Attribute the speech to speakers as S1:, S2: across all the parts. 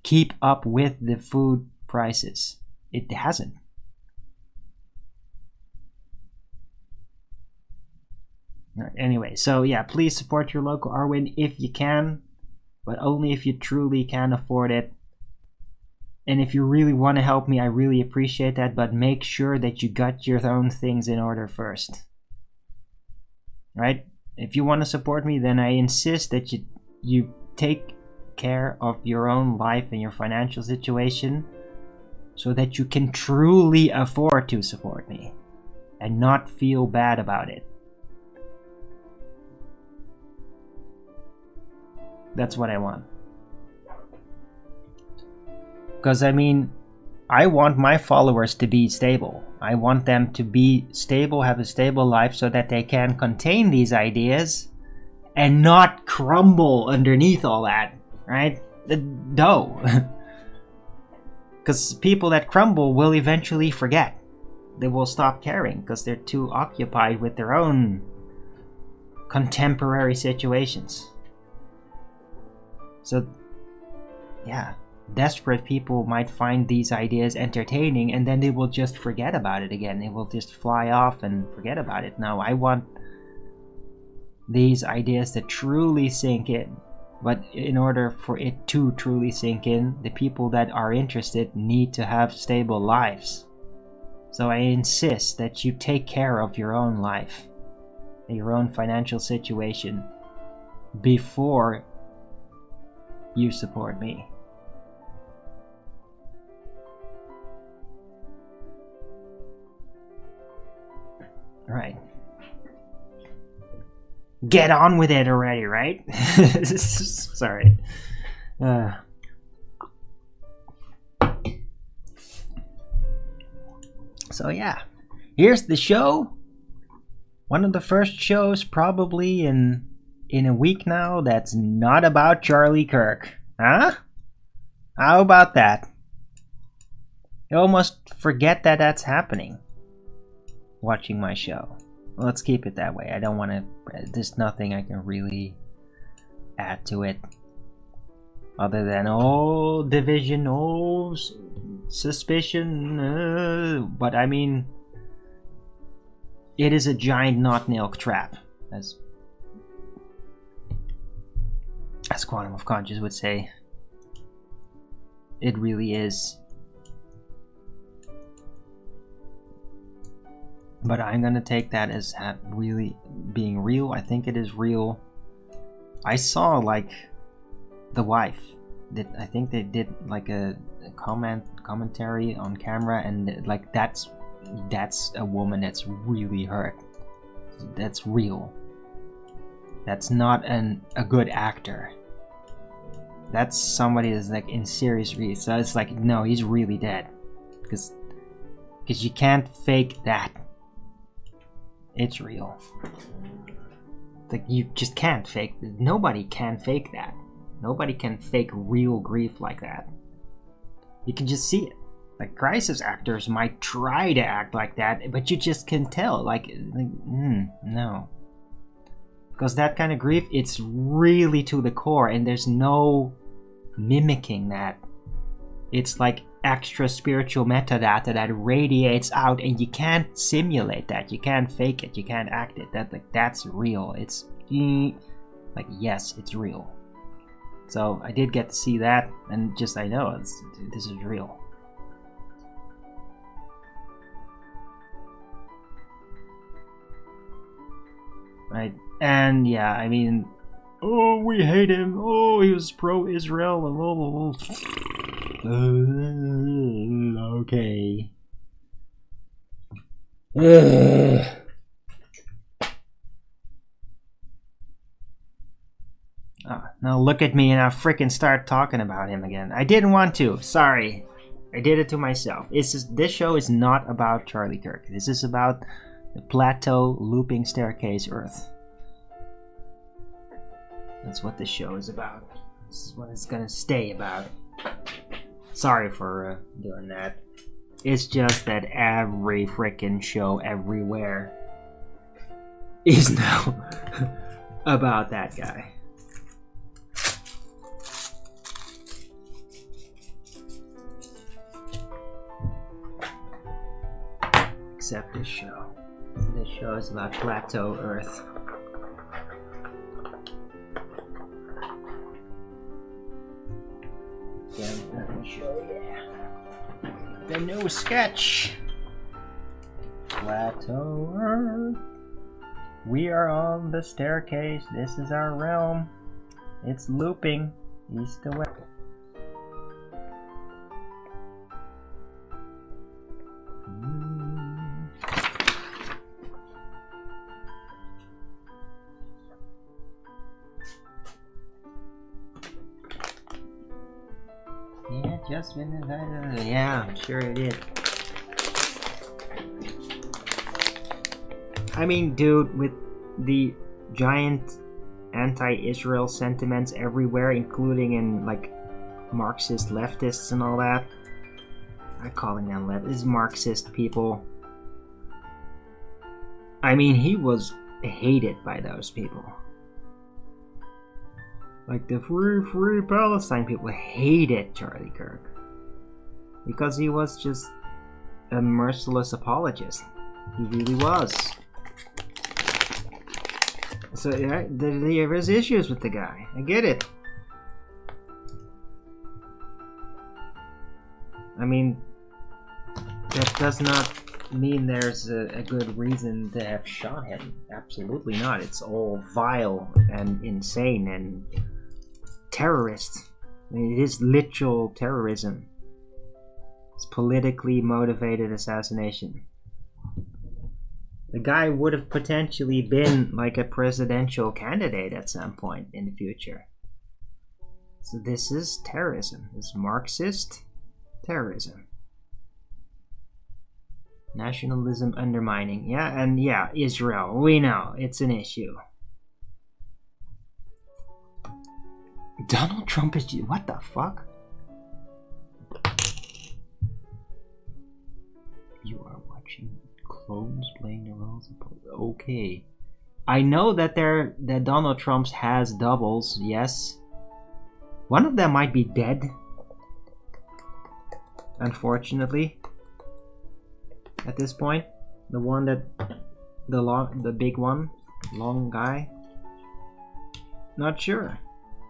S1: keep up with the food prices. It hasn't. Anyway, so yeah, please support your local arwijin if you can, but only if you truly can afford it. And if you really want to help me, I really appreciate that, but make sure that you got your own things in order first. Right? If you want to support me, then I insist that you take care of your own life and your financial situation so that you can truly afford to support me and not feel bad about it. That's what I want. Because, I mean, I want my followers to be stable. I want them to be stable, have a stable life so that they can contain these ideas and not crumble underneath all that, right? The dough. Because people that crumble will eventually forget. They will stop caring because they're too occupied with their own contemporary situations. So, yeah, desperate people might find these ideas entertaining and then they will just forget about it again. They will just fly off and forget about it. Now, I want these ideas to truly sink in. But in order for it to truly sink in, the people that are interested need to have stable lives. So I insist that you take care of your own life, your own financial situation, before you support me. Right. Get on with it already, right? Sorry. So yeah, here's the show. One of the first shows probably in a week now that's not about Charlie Kirk. Huh? How about that? You almost forget that that's happening watching my show. Let's keep it that way. I don't want to... There's nothing I can really add to it other than division, suspicion. But I mean, it is a giant not-nailed trap, as Quantum of Conscious would say. It really is. But I'm gonna take that as really being real. I think it is real. I saw like the wife. I think they did like a commentary on camera, and like that's a woman that's really hurt. That's real. That's not a good actor. That's somebody that's like in serious reason. So it's like, no, he's really dead, because you can't fake that. It's real. Like, you just can't fake. Nobody can fake that. Nobody can fake real grief like that. You can just see it. Like, crisis actors might try to act like that, but you just can tell. No. Because that kind of grief, it's really to the core, and there's no mimicking that. It's like extra spiritual metadata that radiates out, and you can't simulate that. You can't fake it. You can't act it. That's real. It's like, yes, it's real. So I did get to see that, and just I know this is real. Right? And yeah, I mean, we hate him. He was pro-Israel. Okay. Now look at me and I'll freaking start talking about him again. I didn't want to. Sorry. I did it to myself. This show is not about Charlie Kirk. This is about the plateau looping staircase Earth. That's what this show is about. This is what it's gonna stay about. Sorry for doing that. It's just that every freaking show everywhere is now about that guy. except this show. This show is about plateau Earth. Yeah, let me show you the new sketch. Plateau Earth. We are on the staircase. This is our realm. It's looping east to west. Yeah, just been invited. Yeah, I'm sure it did. I mean, dude, with the giant anti-Israel sentiments everywhere, including in like Marxist leftists and all that. I'm calling them leftists, Marxist people. I mean, he was hated by those people. Like the free Palestine people hated Charlie Kirk because he was just a merciless apologist. He really was. So yeah, there's issues with the guy. I get it. I mean, that does not mean there's a good reason to have shot him. Absolutely not. It's all vile and insane and terrorist. I mean, it is literal terrorism. It's politically motivated assassination. The guy would have potentially been like a presidential candidate at some point in the future. So this is terrorism. It's Marxist terrorism. Nationalism undermining. Yeah, and yeah, Israel. We know. It's an issue. Donald Trump is... What the fuck? You are watching clones playing the roles of... Okay. I know that that Donald Trump has doubles, yes. One of them might be dead. Unfortunately. At this point. The one that... The big one. Long guy. Not sure.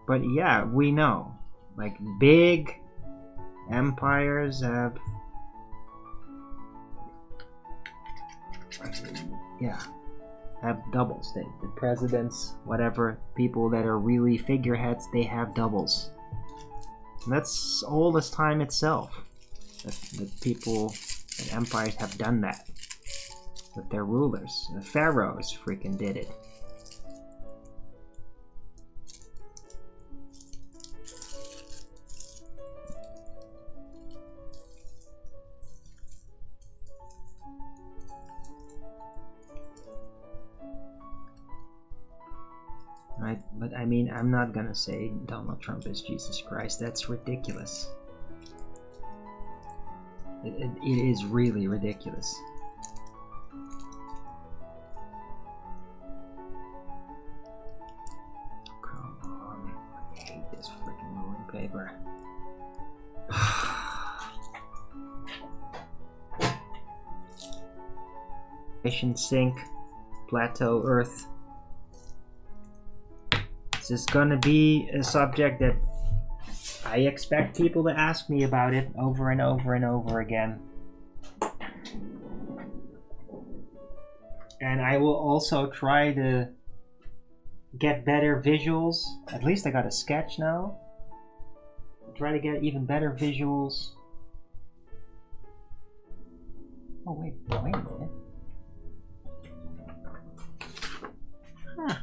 S1: But yeah, we know. Like, big empires have... Yeah. Have doubles. The presidents, whatever, people that are really figureheads, they have doubles. And that's all this time itself. The people and empires have done that. With their rulers. The pharaohs freaking did it. Right, but I mean, I'm not gonna say Donald Trump is Jesus Christ. That's ridiculous. It is really ridiculous. Come on. I hate this freaking rolling paper. Ocean sink, plateau Earth. This is gonna be a subject that I expect people to ask me about it over and over and over again. And I will also try to get better visuals. At least I got a sketch now. I'll try to get even better visuals. Oh wait a minute. Huh.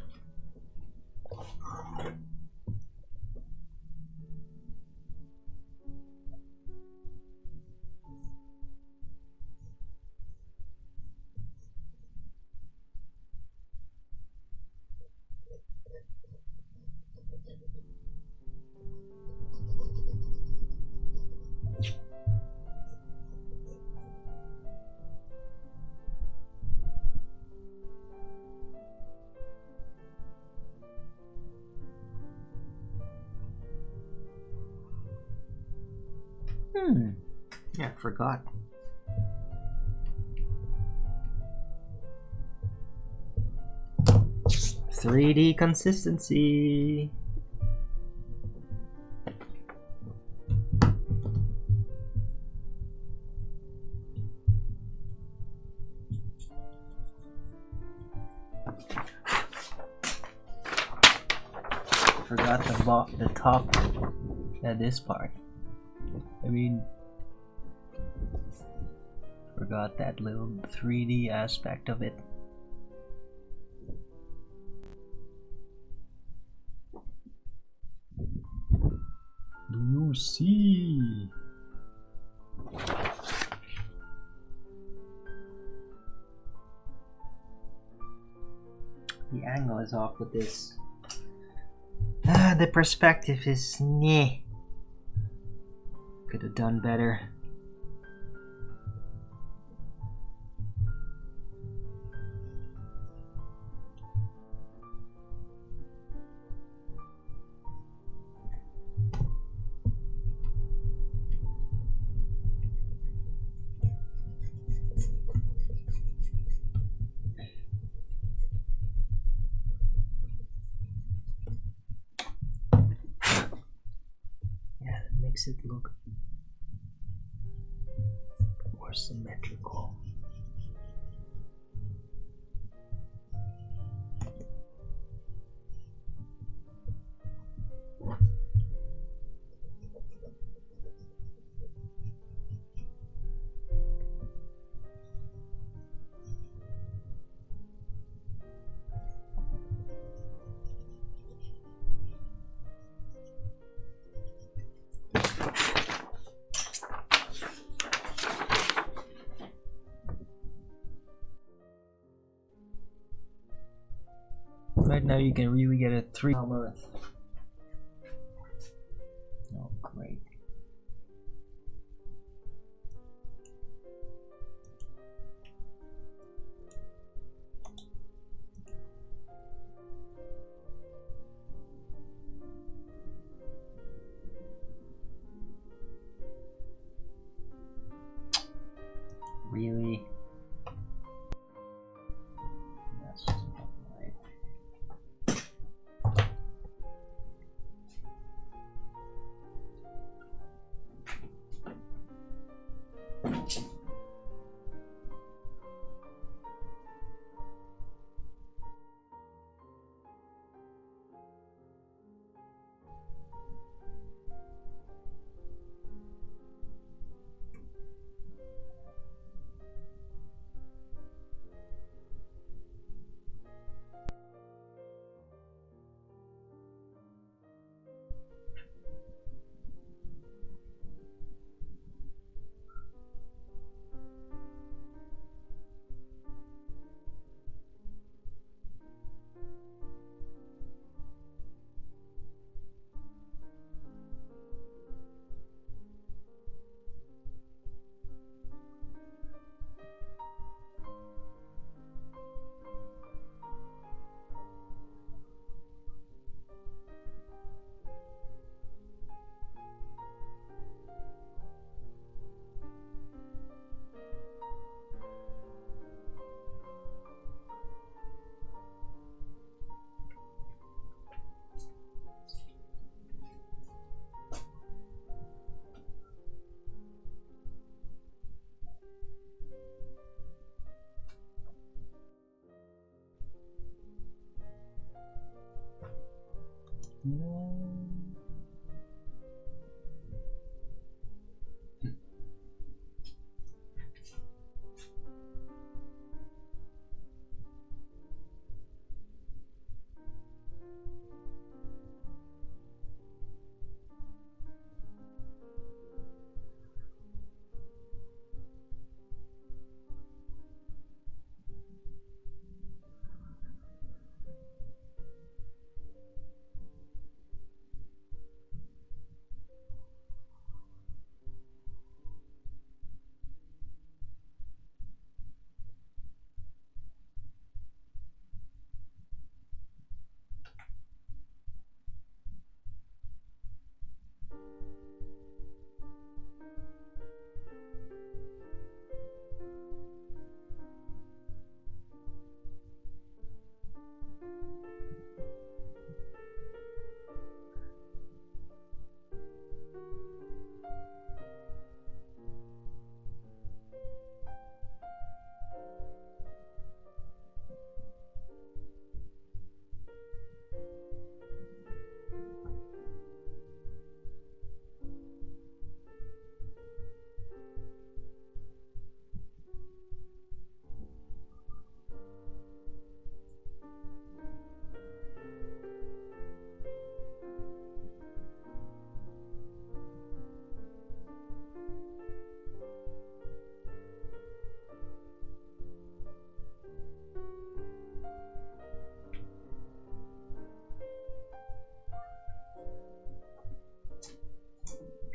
S1: Yeah, I forgot. 3D consistency. Forgot the top at this part. I mean, forgot that little 3D aspect of it. Do you see? The angle is off with this. The perspective is meh. Could have done better. It look more symmetrical. Right now you can really get a 3 on Earth. Oh, great. Really? That's just not right.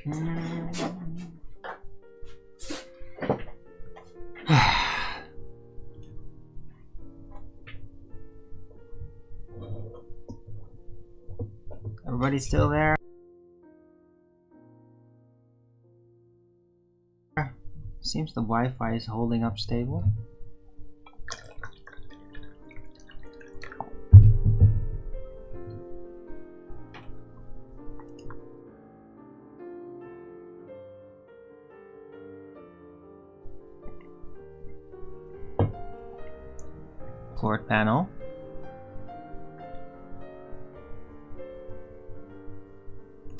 S1: Everybody still there? Seems the Wi-Fi is holding up stable. Floor panel.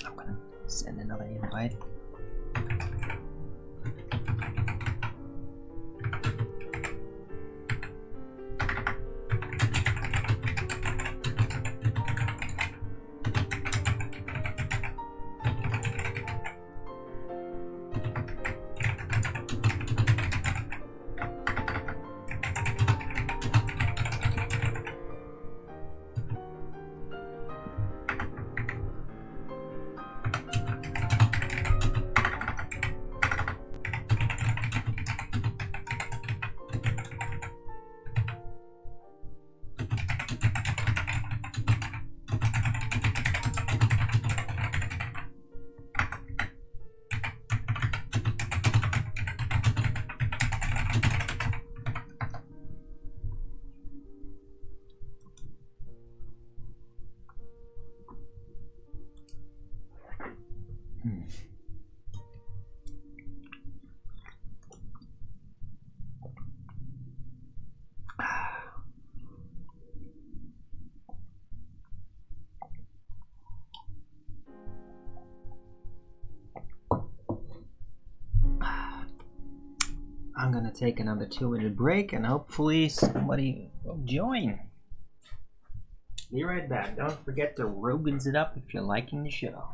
S1: I'm gonna send another invite. I'm gonna take another 2-minute break and hopefully somebody will join. Be right back. Don't forget to Rogans it up if you're liking the show.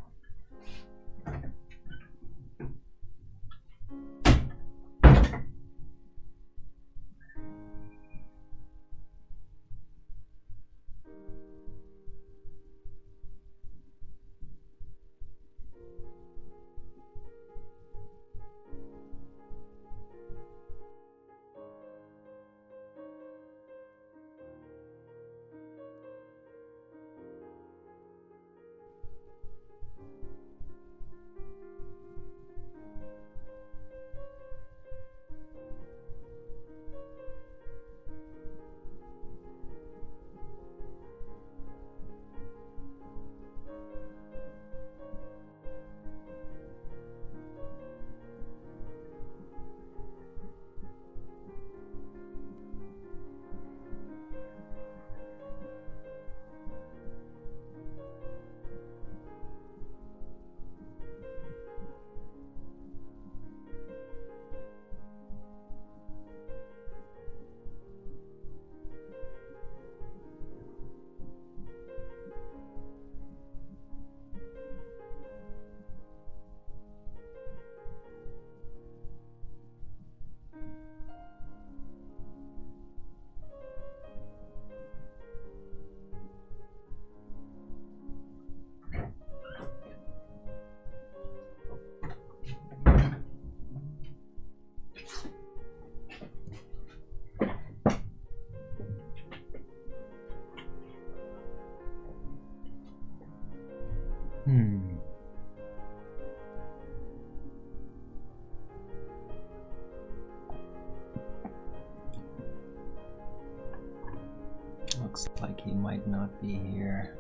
S1: Looks like he might not be here.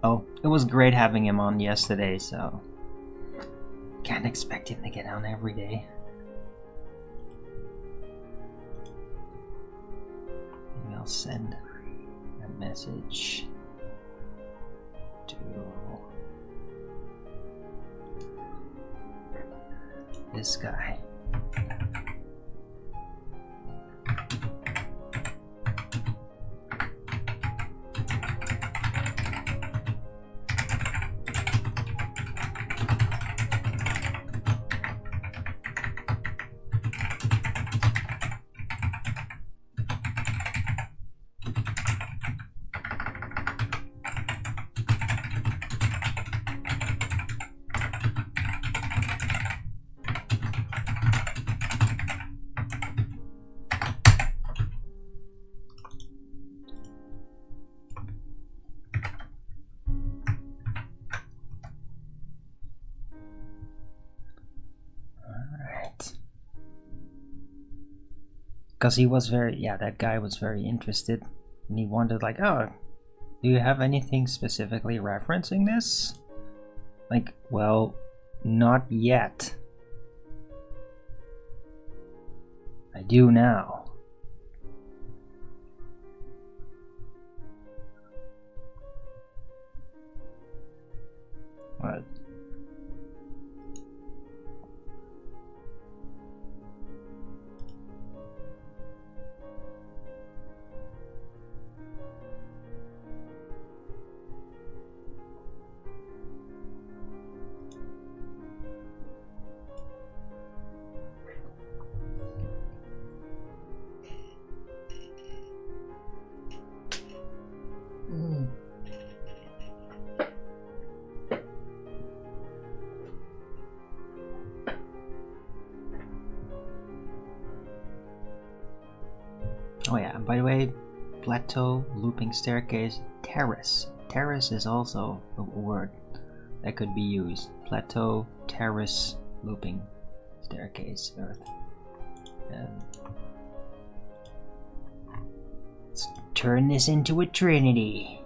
S1: Oh, it was great having him on yesterday, so can't expect him to get on every day. Maybe I'll send a message to this guy. Because he was very, yeah, that guy was very interested. And he wanted like, oh, do you have anything specifically referencing this? Like, well, not yet. I do now. What? Oh yeah, by the way, plateau, looping staircase, terrace. Terrace is also a word that could be used. Plateau, terrace, looping staircase, earth. Let's turn this into a trinity.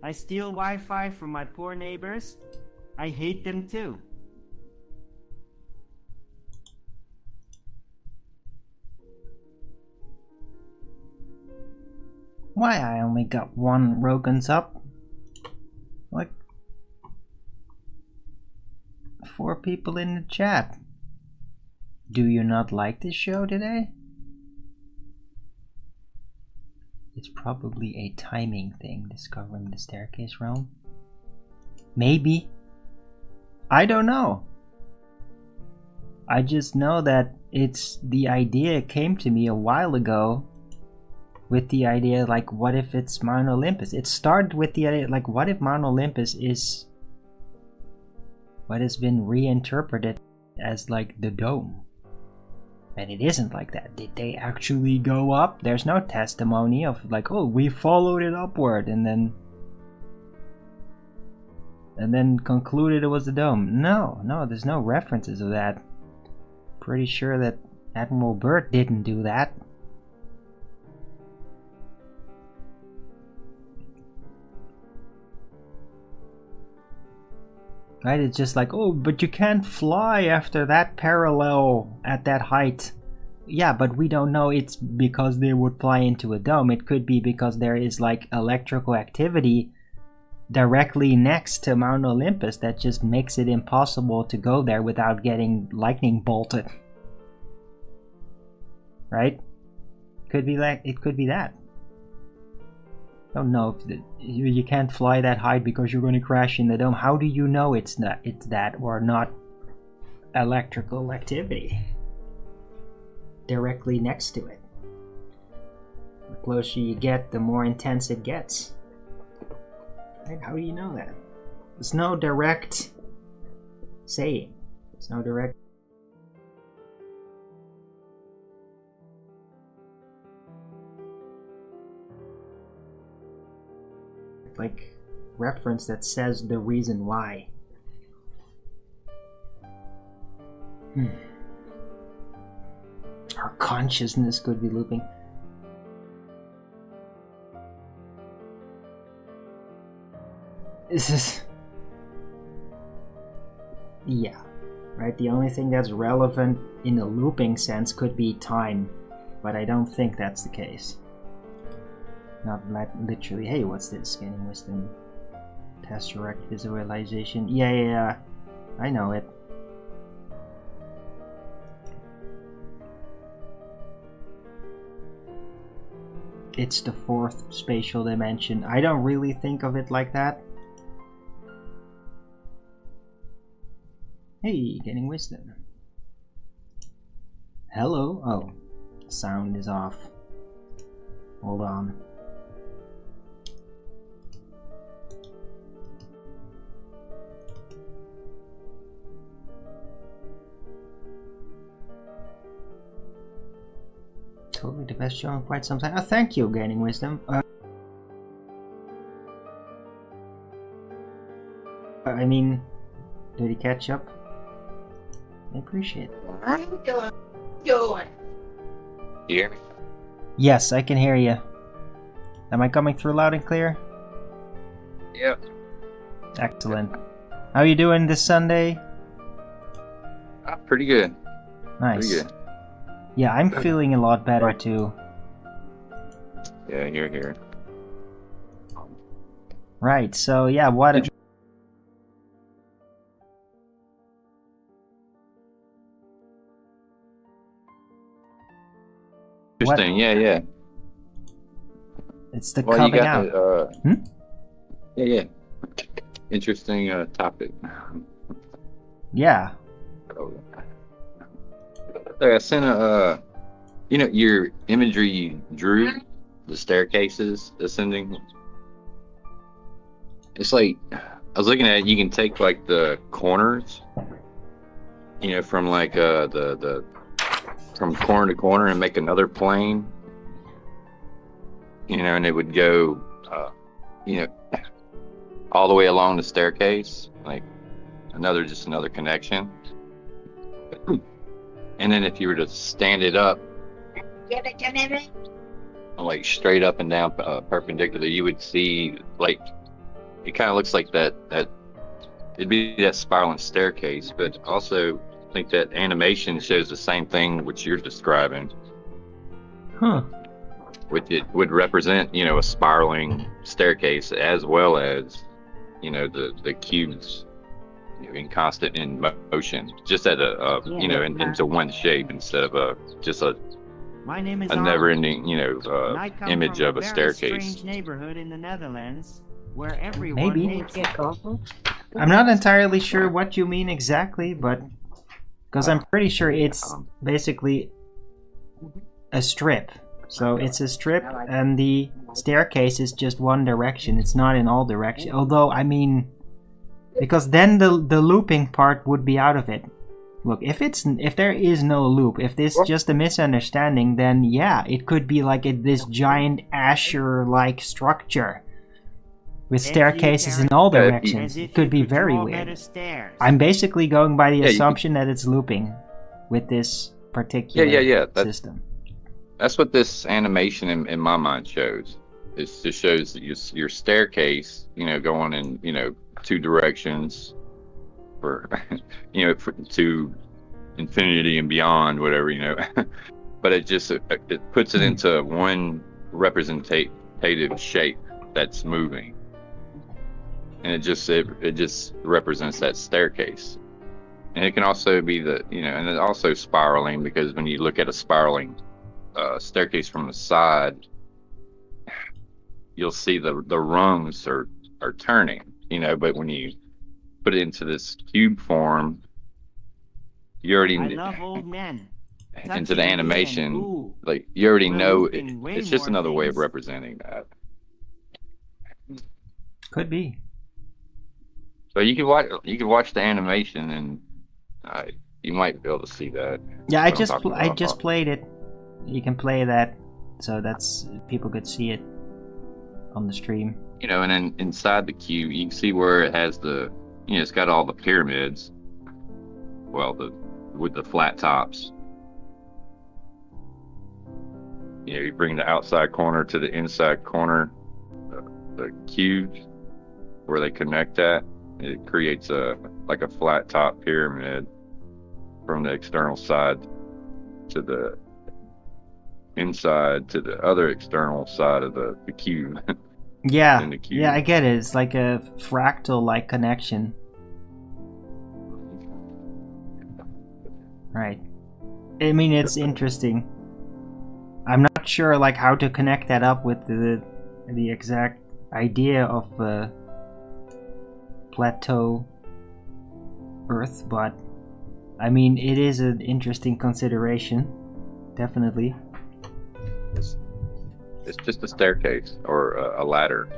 S2: I steal Wi-Fi from my poor neighbors. I hate them too.
S1: Why I only got one Rogan's up? Like 4 people in the chat. Do you not like this show today? It's probably a timing thing, discovering the staircase realm. Maybe. I don't know. I just know that it's the idea came to me a while ago with the idea like, what if it's Mount Olympus? It started with the idea like, what if Mount Olympus is what has been reinterpreted as like the dome? And it isn't like that. Did they actually go up? There's no testimony of like, oh, we followed it upward and then concluded it was the dome. No, there's no references of that. Pretty sure that Admiral Byrd didn't do that. Right, it's just like, oh, but you can't fly after that parallel at that height. Yeah, but we don't know it's because they would fly into a dome. It could be because there is like electrical activity directly next to Mount Olympus that just makes it impossible to go there without getting lightning bolted. Right? Could be like, it could be that. Don't know if you can't fly that high because you're going to crash in the dome. How do you know it's that or not electrical activity directly next to it? The closer you get, the more intense it gets. Right? How do you know that? There's no direct saying. There's no direct. Like reference that says the reason why. Our consciousness could be looping. This is, yeah, right? The only thing that's relevant in a looping sense could be time, but I don't think that's the case. Not literally, hey, what's this? Gaining wisdom. Tesseract visualization. Yeah. I know it. It's the 4th spatial dimension. I don't really think of it like that. Hey, getting wisdom. Hello? Oh, sound is off. Hold on. totally the best show in quite some time. Oh, thank you, Gaining Wisdom. I mean, did he catch up? I appreciate it.
S3: I'm going. You hear me?
S1: Yes, I can hear you. Am I coming through loud and clear?
S3: Yep.
S1: Excellent. How you doing this Sunday?
S3: Pretty good.
S1: Nice.
S3: Pretty good.
S1: Yeah, I'm feeling a lot better too.
S3: Yeah, you're here.
S1: Right, so yeah, what...
S3: Interesting, yeah.
S1: It's the
S3: Well,
S1: coming
S3: you got
S1: out.
S3: the, Yeah. Interesting topic.
S1: Yeah.
S3: Look, I sent your imagery you drew, the staircases ascending. It's like, I was looking at it, you can take like the corners, from like from corner to corner and make another plane, and it would go, all the way along the staircase, like another connection. And then if you were to stand it up, like straight up and down, perpendicular, you would see like it kind of looks like that it'd be that spiraling staircase. But also, I think that animation shows the same thing which you're describing.
S1: Huh.
S3: Which it would represent, a spiraling staircase as well as, the cubes in constant in motion, just at into one shape instead of just a
S2: My name is
S3: never-ending,
S2: and I come
S3: image
S2: from
S3: of a
S2: very
S3: staircase.
S2: strange neighborhood in the Netherlands where everyone
S1: Maybe.
S2: hates
S1: I'm not entirely sure what you mean exactly, but... Because I'm pretty sure it's basically a strip. So it's a strip and the staircase is just one direction. It's not in all directions. Although, I mean... Because then the looping part would be out of it. Look, if there is no loop, if this is just a misunderstanding, then yeah, it could be like this giant Asher-like structure with staircases in all directions. It could be very weird. I'm basically going by the assumption that it's looping with this particular system.
S3: That's what this animation in my mind shows. It just shows that your staircase, going in, two directions for to infinity and beyond, whatever, but it puts it into one representative shape that's moving, and it just represents that staircase. And it can also be and it's also spiraling, because when you look at a spiraling staircase from the side, you'll see the rungs are turning, but when you put it into this cube form, you already
S2: I love old men.
S3: into the animation, like you already know it's just another way of representing that.
S1: Could be.
S3: So you can watch the animation, and you might be able to see that.
S1: Yeah, I just played it. You can play that, so that's people could see it on the stream.
S3: And then inside the cube, you can see where it has it's got all the pyramids. Well, with the flat tops. You bring the outside corner to the inside corner, the cube, where they connect at. It creates a flat top pyramid from the external side to the inside to the other external side of the cube.
S1: Yeah, yeah, I get it. It's like a fractal-like connection. Right. I mean, it's interesting. I'm not sure like how to connect that up with the exact idea of plateau Earth, but I mean, it is an interesting consideration, definitely.
S3: It's just a staircase or a ladder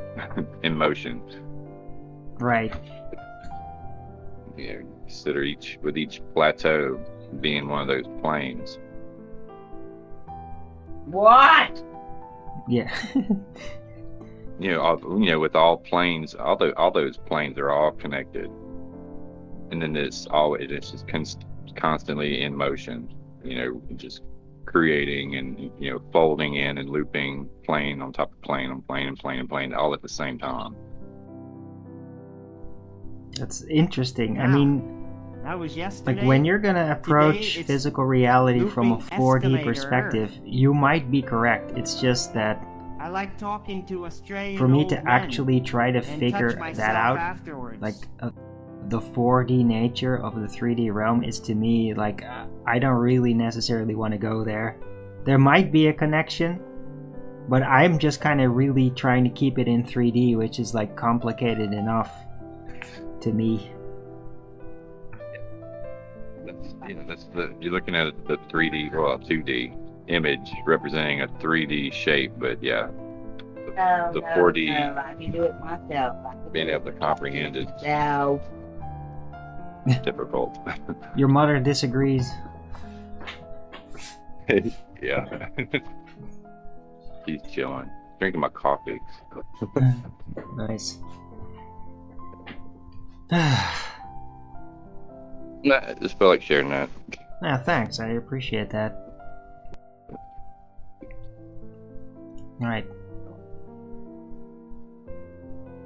S3: in motion.
S1: Right.
S3: Consider each plateau being one of those planes.
S4: What?
S1: Yeah.
S3: With all planes, all those planes are all connected, and then it's just constantly in motion. Just creating and folding in and looping plane on top of plane on plane and plane and plane all at the same time.
S1: That's interesting.
S2: Yeah.
S1: I mean,
S2: That was yesterday.
S1: like when you're gonna approach
S2: it's
S1: physical reality from a
S2: looping
S1: 4D
S2: escalator
S1: perspective, you might be correct. It's just that
S2: I like talking to Australian
S1: for me
S2: old
S1: to
S2: men
S1: actually try to
S2: and
S1: figure
S2: touch myself
S1: that out,
S2: afterwards.
S1: like the 4D nature of the 3D realm is to me like I don't really necessarily want to go there. There might be a connection, but I'm just kind of really trying to keep it in 3D, which is like complicated enough to me.
S3: You're looking at the 3D, well, 2D image representing a 3D shape, but yeah, the 4D,
S4: No, I can do it myself.
S3: being able to comprehend it,
S4: No.
S3: difficult.
S1: Your mother disagrees.
S3: Yeah. She's chilling, drinking my coffee.
S1: Nice.
S3: Nah, I just felt like sharing that.
S1: Yeah, thanks. I appreciate that. Alright.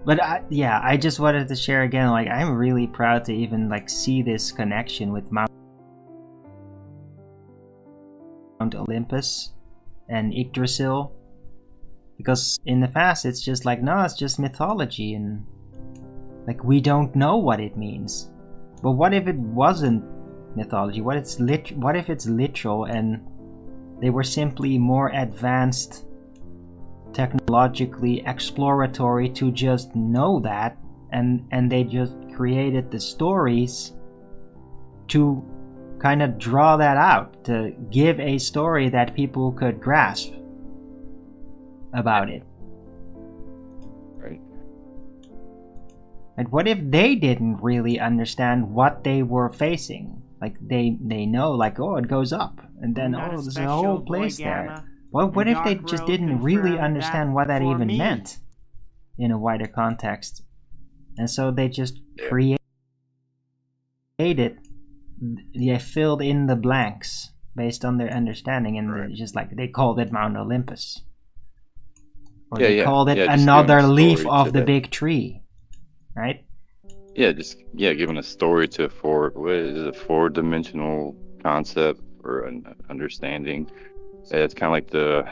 S1: But I just wanted to share again, like, I'm really proud to even, like, see this connection with Mount Olympus and Yggdrasil. Because in the past, it's just like, no, it's just mythology, and, like, we don't know what it means. But what if it wasn't mythology? What if it's literal and they were simply more advanced, technologically exploratory to just know that, and they just created the stories to kind of draw that out, to give a story that people could grasp about it.
S3: Right.
S1: And what if they didn't really understand what they were facing? Like they know, like, oh, it goes up, and then
S2: Not
S1: there's a
S2: special
S1: whole
S2: boy
S1: place there.
S2: gamma.
S1: Well, what
S2: The
S1: if they
S2: dark
S1: just
S2: road
S1: didn't really
S2: confirmed
S1: understand
S2: that
S1: what that
S2: for
S1: even
S2: me.
S1: meant in a wider context, and so they just
S3: Yeah.
S1: created, they filled in the blanks based on their understanding, and
S3: Right.
S1: they just like they called it Mount Olympus, or
S3: Yeah,
S1: they
S3: yeah.
S1: called it
S3: Yeah, just
S1: another
S3: giving a
S1: leaf
S3: story
S1: of
S3: to
S1: the
S3: that.
S1: big tree, right?
S3: Yeah, giving a story to a four-dimensional concept or an understanding. Yeah, it's kind of like the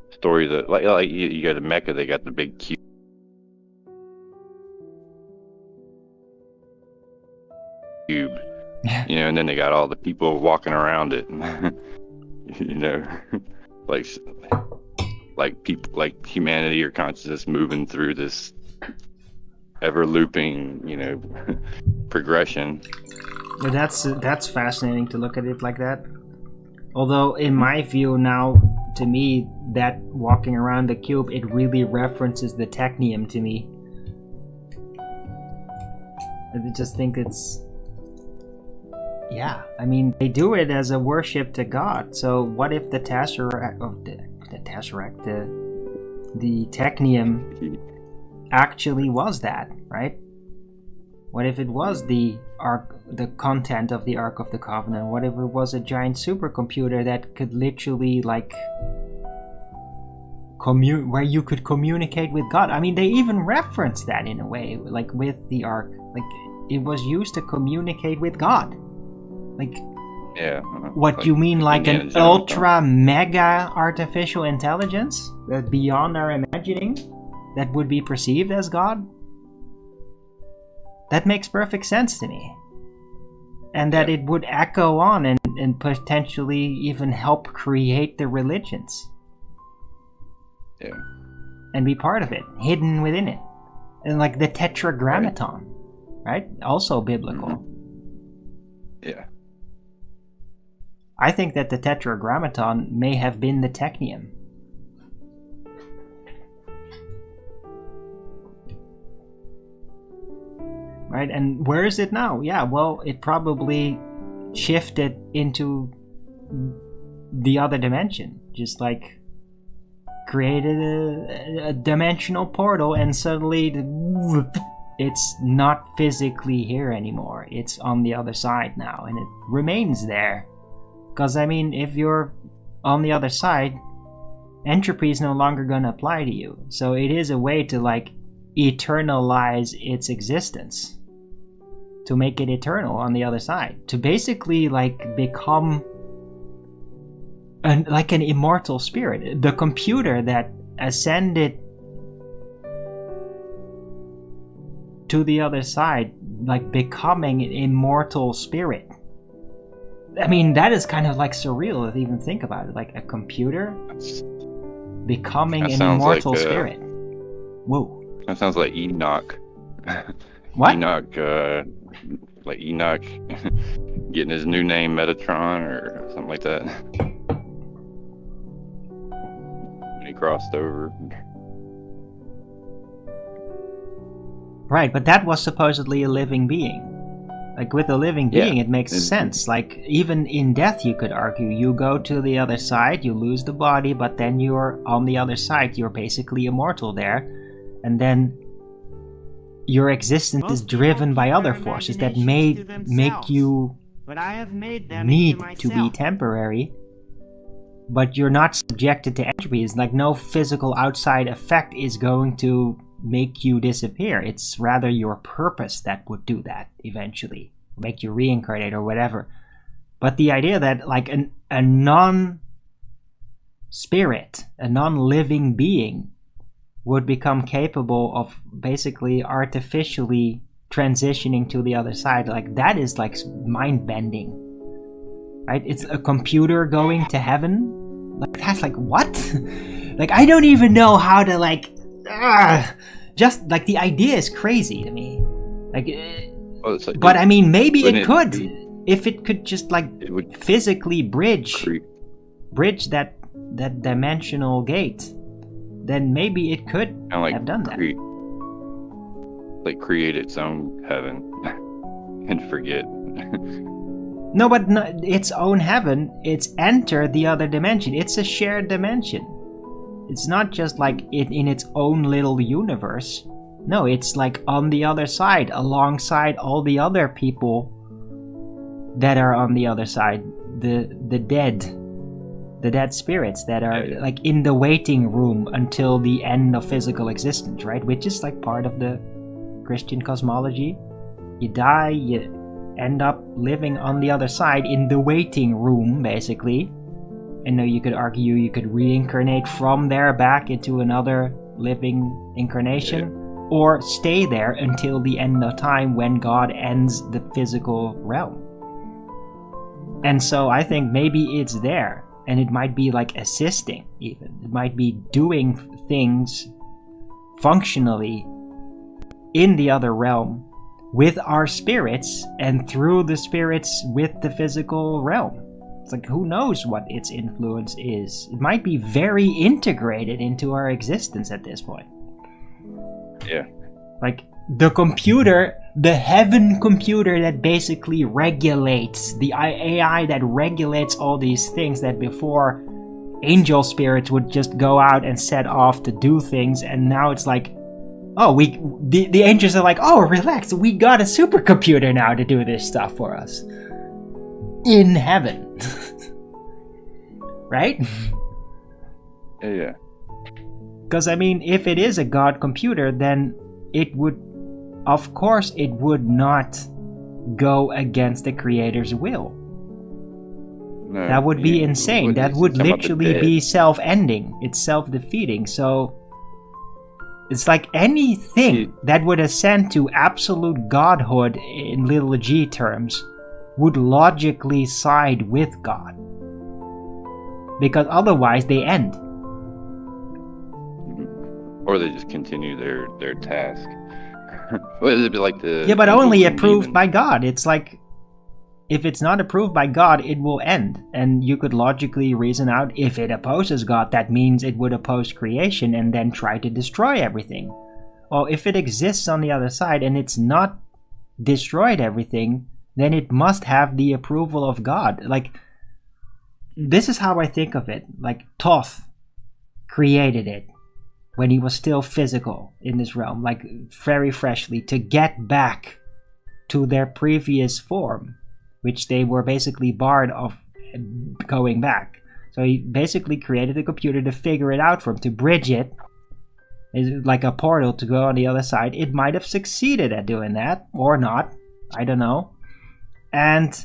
S3: story that, like you go to Mecca, they got the big cube. And then they got all the people walking around it, like people, like humanity or consciousness moving through this ever looping, progression.
S1: But that's fascinating to look at it like that. Although in my view now, to me, that walking around the cube, it really references the technium to me. I just think it's, yeah, I mean, they do it as a worship to God. So what if the Tesseract, the technium actually was that, right? What if it was the Ark, the content of the Ark of the Covenant? What if it was a giant supercomputer that could literally, like, where you could communicate with God? I mean, they even reference that in a way, like with the Ark. Like, it was used to communicate with God. Like,
S3: Yeah.
S1: what
S3: like
S1: you mean, like
S3: Indiana
S1: an
S3: Jones
S1: ultra mega artificial intelligence that beyond our imagining, that would be perceived as God? That makes perfect sense to me. And that it would echo on and potentially even help create the religions.
S3: Yeah.
S1: And be part of it, hidden within it. And like the tetragrammaton, right? Also biblical.
S3: Yeah.
S1: I think that the tetragrammaton may have been the technium. Right, and where is it now? Yeah, well, it probably shifted into the other dimension. Just like created a dimensional portal, and suddenly it's not physically here anymore. It's on the other side now, and it remains there. Because, I mean, if you're on the other side, entropy is no longer going to apply to you. So it is a way to, like, eternalize its existence. To make it eternal on the other side. To basically, like, become like an immortal spirit. The computer that ascended to the other side, like becoming an immortal spirit. I mean, that is kind of like surreal to even think about it. Like a computer becoming an immortal like, spirit. Whoa.
S3: That sounds like Enoch.
S1: What?
S3: Enoch, like Enoch getting his new name Metatron or something like that. When he crossed over.
S1: Right, but that was supposedly a living being. Like, with a living being, it makes sense. Like, even in death, you could argue, you go to the other side, you lose the body, but then you're on the other side, you're basically immortal there. And then your existence is driven by other forces that may make you
S2: but I have made them
S1: need
S2: into
S1: to be
S2: myself.
S1: temporary, but you're not subjected to entropy. It's like no physical outside effect is going to make you disappear. It's rather your purpose that would do that eventually, make you reincarnate or whatever. But the idea that like a non-spirit, a non-living being would become capable of basically artificially transitioning to the other side, like that is like mind-bending, right? It's a computer going to heaven. Like that's like what? Like I don't even know how to like just like the idea is crazy to me. Like,
S3: like
S1: but I mean, maybe it could, if it could just like physically bridge that dimensional gate. Then maybe it could have done that.
S3: Create its own heaven and forget.
S1: No, but its own heaven. It's enter the other dimension. It's a shared dimension. It's not just like it in its own little universe. No, it's like on the other side, alongside all the other people that are on the other side. The dead spirits that are like in the waiting room until the end of physical existence, right? Which is like part of the Christian cosmology. You die, you end up living on the other side in the waiting room, basically. And you could argue you could reincarnate from there back into another living incarnation, or stay there until the end of time when God ends the physical realm. And so I think maybe it's there. And it might be like assisting, even. It might be doing things functionally in the other realm with our spirits and through the spirits with the physical realm. It's like, who knows what its influence is? It might be very integrated into our existence at this point.
S3: Yeah.
S1: Like the computer, the heaven computer that basically regulates, the AI that regulates all these things that before angel spirits would just go out and set off to do things, and now it's like, oh, the angels are like, oh, relax, we got a supercomputer now to do this stuff for us. In heaven. Right?
S3: Yeah.
S1: Because, I mean, if it is a god computer, then it would, of course, it would not go against the creator's will.
S3: No,
S1: that would be insane. That would literally be self-ending. It's self-defeating. So it's like anything that would ascend to absolute godhood in little g terms would logically side with God. Because otherwise they end.
S3: Or they just continue their task. Well, it'd be like the...
S1: Yeah, but only approved by God. It's like, if it's not approved by God, it will end. And you could logically reason out, if it opposes God, that means it would oppose creation and then try to destroy everything. Well, if it exists on the other side and it's not destroyed everything, then it must have the approval of God. Like, this is how I think of it. Like Thoth created it when he was still physical in this realm, like very freshly, to get back to their previous form, which they were basically barred of going back. So he basically created a computer to figure it out for him, to bridge it. It's like a portal to go on the other side. It might have succeeded at doing that, or not. I don't know. And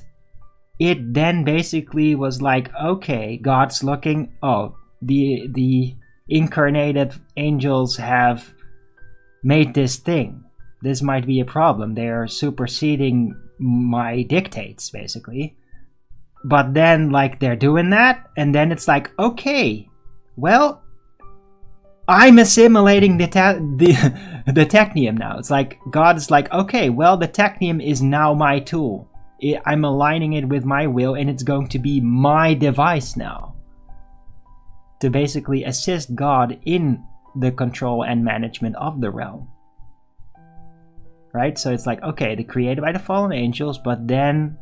S1: it then basically was like, okay, God's looking, oh, the incarnated angels have made this thing. This might be a problem. They're superseding my dictates, basically. But then, like, they're doing that, and then it's like, okay, well, I'm assimilating the technium now. It's like, God is like, okay, well, the technium is now my tool. I'm aligning it with my will, and it's going to be my device now to basically assist God in the control and management of the realm. Right? So it's like, okay, they're created by the fallen angels, but then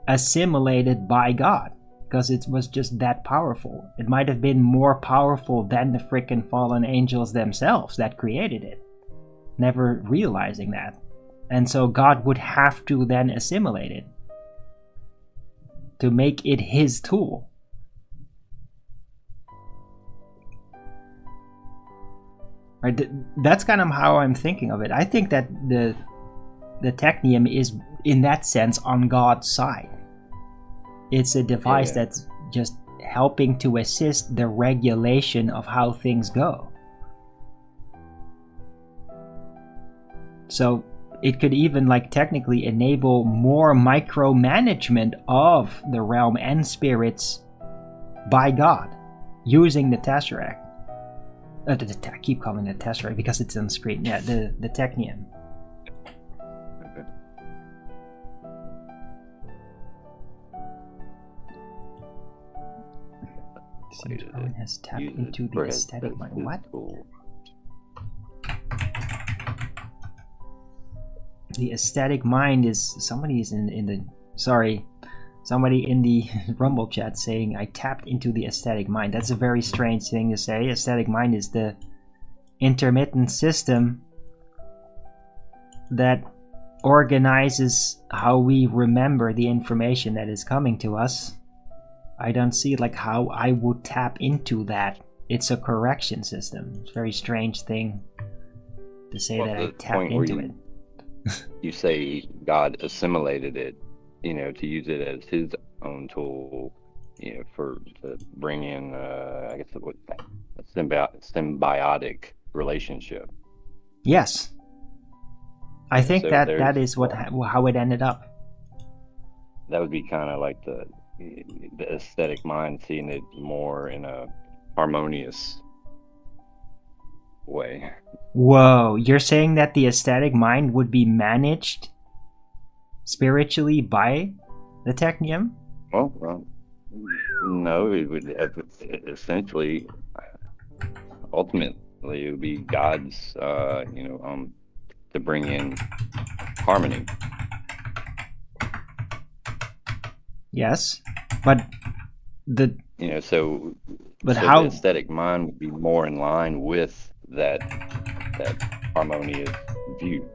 S1: assimilated by God, because it was just that powerful. It might have been more powerful than the freaking fallen angels themselves that created it, never realizing that. And so God would have to then assimilate it to make it his tool. Right? That's kind of how I'm thinking of it. I think that the technium is, in that sense, on God's side. It's a device that's just helping to assist the regulation of how things go. So it could even, like, technically enable more micromanagement of the realm and spirits by God using the Tesseract. I keep calling it Tesseract because it's on the screen. Yeah, the technium. Simpwijn has tapped into the aesthetic mind. What? The aesthetic mind is, somebody's in the somebody in the Rumble chat saying I tapped into the aesthetic mind. That's a very strange thing to say. Aesthetic mind is the intermittent system that organizes how we remember the information that is coming to us. I don't see like how I would tap into that. It's a correction system. It's a very strange thing to say that I tap into it.
S3: You say God assimilated it, to use it as his own tool, to bring in, I guess, a symbiotic relationship.
S1: Yes. I think
S3: So
S1: that is how it ended up.
S3: That would be kind of like the aesthetic mind, seeing it more in a harmonious way.
S1: Whoa, you're saying that the aesthetic mind would be managed spiritually by the technium?
S3: Well, no, it would essentially, ultimately, it would be God's, to bring in harmony.
S1: Yes, but
S3: so
S1: how
S3: the aesthetic mind would be more in line with that harmonious view.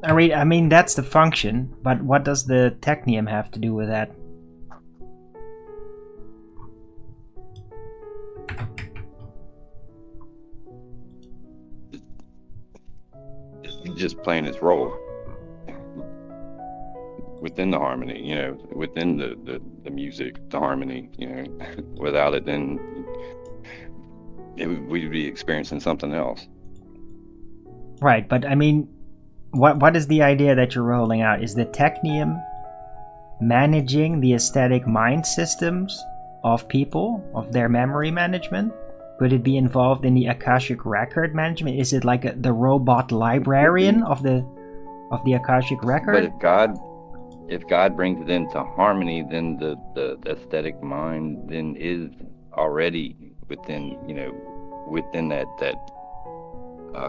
S1: I mean that's the function, but what does the technium have to do with that?
S3: It's just playing its role within the harmony, within the music, the harmony, without it, then we'd be experiencing something else.
S1: Right, but I mean, what is the idea that you're rolling out? Is the technium managing the aesthetic mind systems of people, of their memory management? Could it be involved in the Akashic record management? Is it like the robot librarian of the Akashic record?
S3: But if God brings it into harmony, then the aesthetic mind then is already within that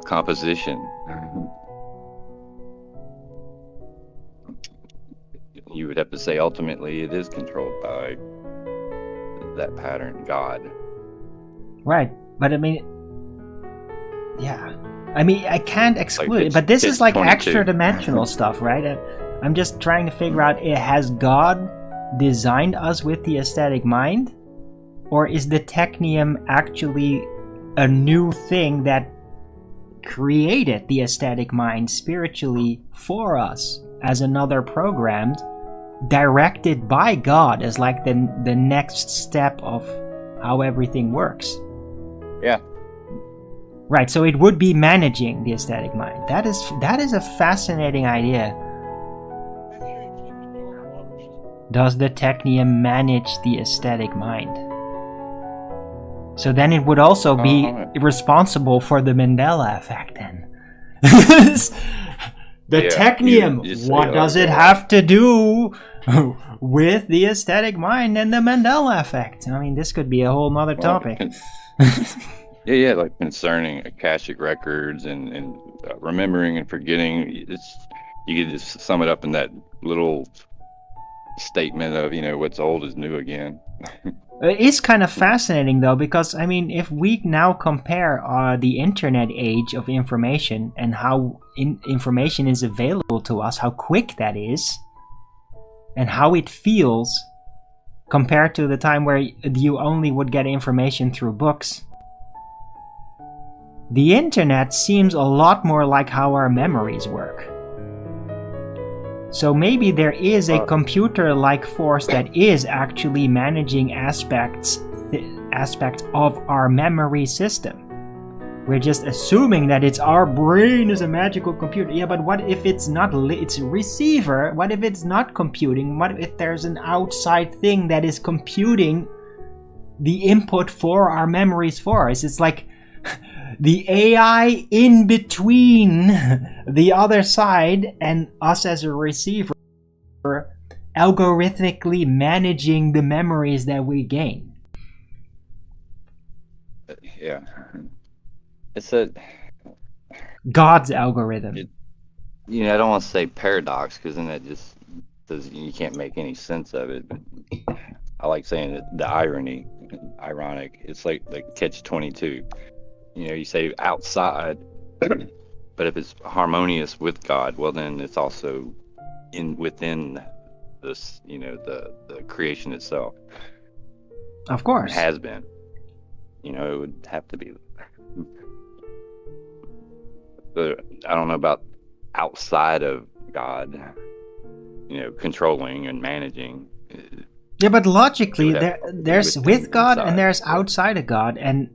S3: composition. you would have to say ultimately it is controlled by that pattern, God.
S1: Right, but I mean, yeah. I mean, I can't exclude
S3: Like
S1: it, but this is like
S3: 22.
S1: extra dimensional stuff, right? I'm just trying to figure out, has God designed us with the aesthetic mind? Or is the technium actually a new thing that created the aesthetic mind spiritually for us as another program directed by God as like the next step of how everything works?
S3: Yeah.
S1: Right, so it would be managing the aesthetic mind. That is a fascinating idea. Does the technium manage the aesthetic mind? So then it would also be responsible for the Mandela effect then. The technium, what does it have to do with the aesthetic mind and the Mandela effect? I mean, this could be a whole nother topic.
S3: Yeah, like concerning Akashic records and remembering and forgetting. You could just sum it up in that little statement of, what's old is new again.
S1: It is kind of fascinating though, because I mean, if we now compare the internet age of information and how information is available to us, how quick that is, and how it feels compared to the time where you only would get information through books. The internet seems a lot more like how our memories work. So maybe there is a computer-like force that is actually managing aspects of our memory system. We're just assuming that it's our brain is a magical computer. Yeah, but what if it's not? It's a receiver. What if it's not computing? What if there's an outside thing that is computing the input for our memories for us? It's like the AI in between the other side and us as a receiver, algorithmically managing the memories that we gain.
S3: Yeah. It's a
S1: God's algorithm.
S3: I don't want to say paradox, because then that just you can't make any sense of it. But I like saying that the ironic. It's like the catch-22. You say outside, but if it's harmonious with God, well, then it's also within this, the creation itself.
S1: Of course.
S3: It has been. It would have to be. But I don't know about outside of God, controlling and managing.
S1: Yeah, but logically, there's with God and there's outside of God, and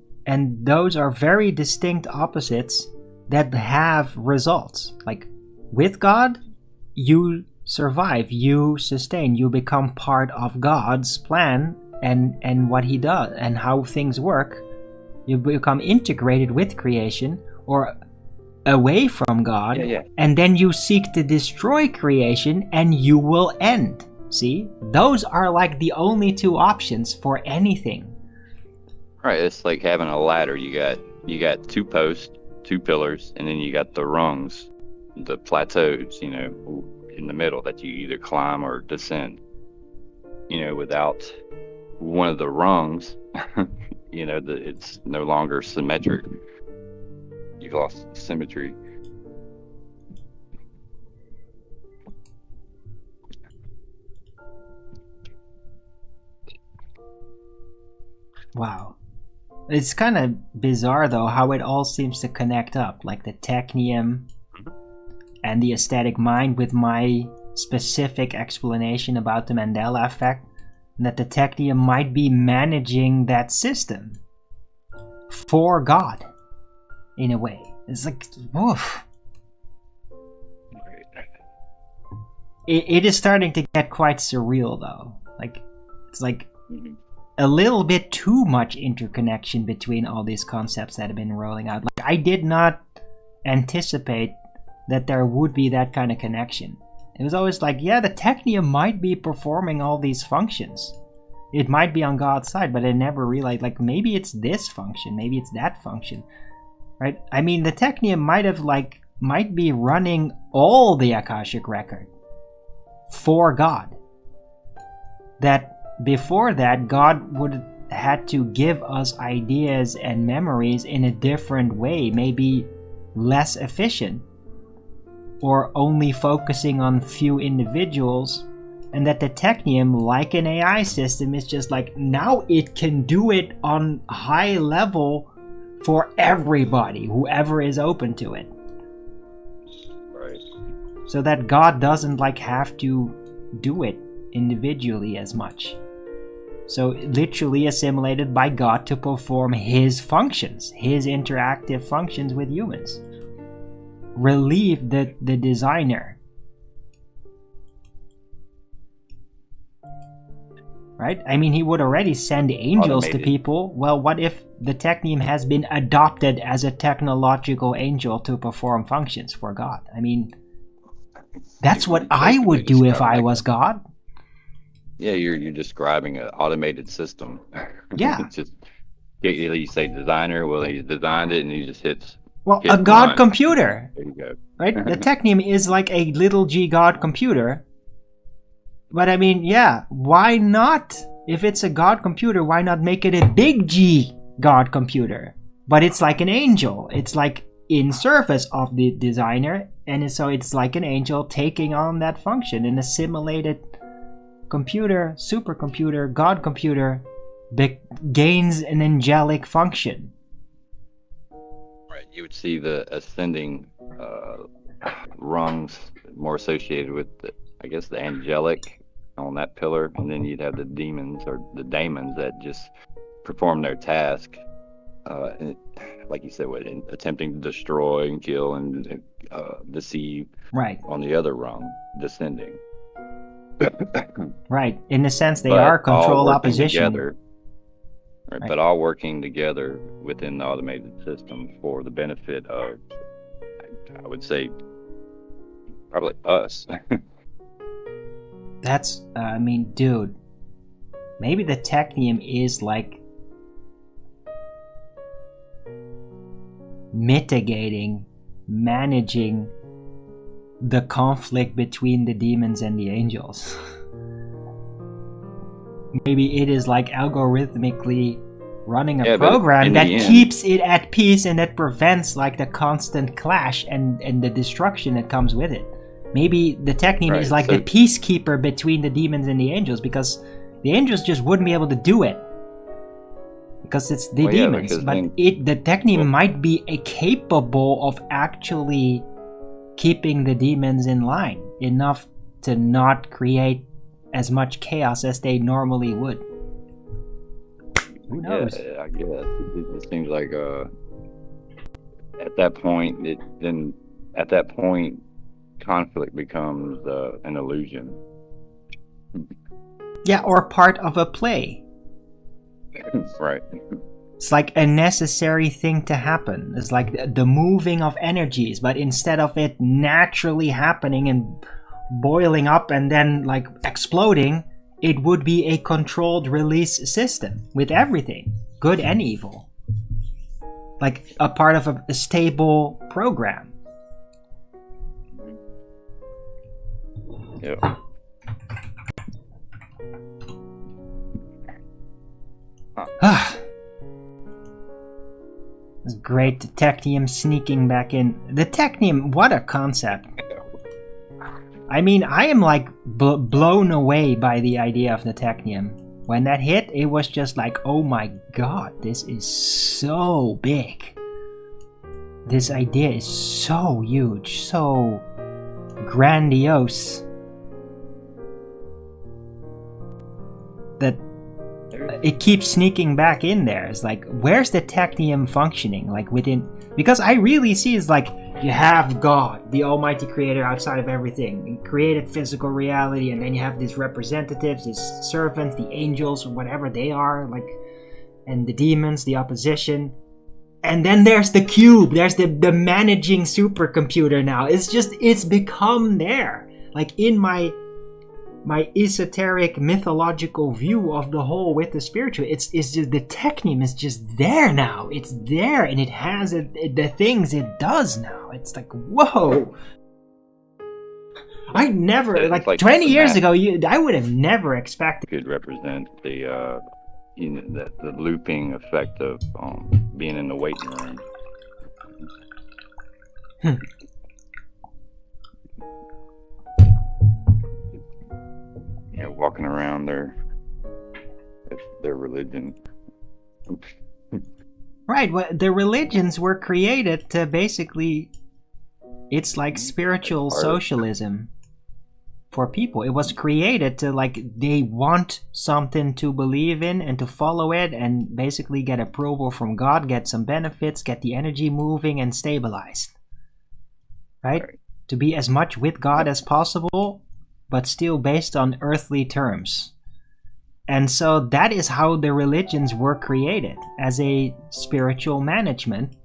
S1: those are very distinct opposites that have results. Like with God, you survive, you sustain, you become part of God's plan and what He does and how things work. You become integrated with creation or away from God, and then you seek to destroy creation and you will end. See? Those are like the only two options for anything.
S3: Right, it's like having a ladder. You got 2 posts, 2 pillars, and then you got the rungs, the plateaus, in the middle that you either climb or descend. Without one of the rungs, it's no longer symmetric. You've lost symmetry.
S1: Wow. It's kind of bizarre though how it all seems to connect up, like the technium and the aesthetic mind with my specific explanation about the Mandela effect, and that the technium might be managing that system for God in a way. It's like, woof. It is starting to get quite surreal though. Like, it's like a little bit too much interconnection between all these concepts that have been rolling out. Like, I did not anticipate that there would be that kind of connection. It was always like, yeah, the technium might be performing all these functions. It might be on God's side, but I never realized, like, maybe it's this function, maybe it's that function, right? I mean, the technium might be running all the Akashic record for God. That before that, God would had to give us ideas and memories in a different way, maybe less efficient, or only focusing on few individuals, and that the Technium, like an AI system, is just like, now it can do it on high level for everybody, whoever is open to it.
S3: Right.
S1: So that God doesn't like have to do it individually as much. So literally assimilated by God to perform his functions, his interactive functions with humans. Relieve the designer. Right? I mean, he would already send angels to people. Well, what if the Technium has been adopted as a technological angel to perform functions for God? I mean, that's what I would do if I was God.
S3: Yeah, you're describing an automated system.
S1: Yeah.
S3: It's just, you say designer, well, he designed it and he just hits.
S1: Well, a God computer.
S3: There you go.
S1: Right? The Technium is like a little g God computer. But I mean, yeah, why not? If it's a God computer, why not make it a big G God computer? But it's like an angel. It's like in service of the designer, and so it's like an angel taking on that function. An assimilated computer, supercomputer, God computer gains an angelic function.
S3: Right. You would see the ascending rungs more associated with, I guess, the angelic on that pillar, and then you'd have the demons or the daemons that just perform their task, and like you said, attempting to destroy and kill and deceive.
S1: Right.
S3: On the other rung, descending.
S1: Right. In a sense, they are controlled opposition.
S3: Together, right. But all working together within the automated system for the benefit of, I would say, probably us.
S1: That's, I mean, dude, maybe the Technium is like mitigating, managing the conflict between the demons and the angels. Maybe it is like algorithmically running a program that keeps it at peace and that prevents like the constant clash and the destruction that comes with it. Maybe the Technium is like the peacekeeper between the demons and the angels, because the angels just wouldn't be able to do it because it's the demons. But the Technium might be capable of actually keeping the demons in line enough to not create as much chaos as they normally would. Who knows?
S3: Yeah, I guess it seems like at that point conflict becomes an illusion.
S1: Yeah, or part of a play.
S3: Right.
S1: It's like a necessary thing to happen. It's like the moving of energies, but instead of it naturally happening and boiling up and then like exploding, it would be a controlled release system with everything, good and evil. Like a part of a stable program.
S3: Yeah.
S1: It's great, the Technium sneaking back in. The Technium, what a concept. I mean, I am like blown away by the idea of the Technium. When that hit, it was just like, oh my god, this is so big. This idea is so huge, so grandiose. That it keeps sneaking back in there. It's like, where's the Technium functioning? Like within, because I really see it's like you have God, the Almighty Creator outside of everything, and created physical reality, and then you have these representatives, these servants, the angels, whatever they are, like, and the demons, the opposition. And then there's the cube, there's the managing supercomputer now. It's become there. Like in my esoteric mythological view of the whole with the spiritual, it's just the Technium is just there now. It's there and it has the things it does now. It's like, whoa. I never,
S3: It's
S1: like 20
S3: the
S1: years
S3: math
S1: ago, I would have never expected.
S3: could represent the the looping effect of being in the waiting room. Yeah, walking around their religion.
S1: Right, well, the religions were created to basically, it's like spiritual socialism for people. It was created to, like, they want something to believe in and to follow it and basically get approval from God, get some benefits, get the energy moving and stabilized. Right? To be as much with God as possible, but still based on earthly terms. And so that is how the religions were created, as a spiritual management.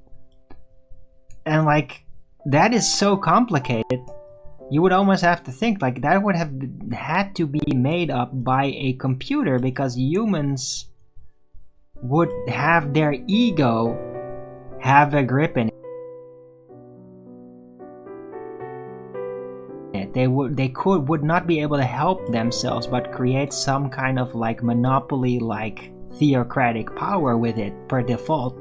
S1: And like, that is so complicated. You would almost have to think like that would have had to be made up by a computer, because humans would have their ego have a grip in it. They would not be able to help themselves but create some kind of like monopoly, like theocratic power with it per default,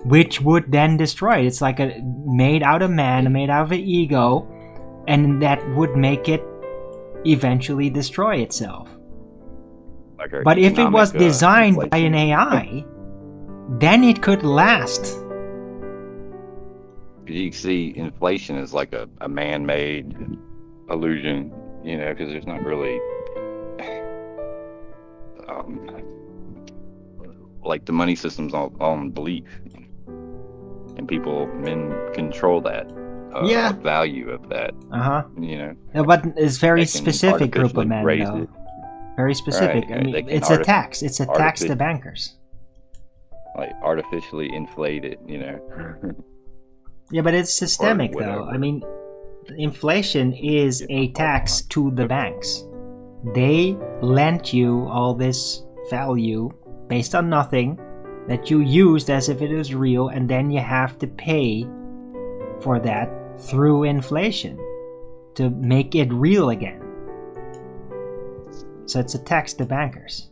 S1: which would then destroy it. It's like a made out of man, made out of an ego, and that would make it eventually destroy itself.
S3: Like
S1: but if it was designed by an
S3: inflation.
S1: AI, then it could last.
S3: You see inflation as like a man-made illusion, you know, because there's not really like the money system's all on belief, and men control that value of that. You know.
S1: Yeah, but it's very
S3: They can
S1: specific group of
S3: artificially
S1: men,
S3: raise
S1: though.
S3: it.
S1: Very specific.
S3: Right,
S1: I mean,
S3: they can
S1: it's a tax. It's a tax to
S3: artific-
S1: bankers.
S3: Like artificially inflate it, you know.
S1: Yeah, but it's systemic, though.
S3: whatever.
S1: I mean, inflation is a tax to the banks. They lent you all this value based on nothing that you used as if it was real, and then you have to pay for that through inflation to make it real again. So it's a tax to bankers.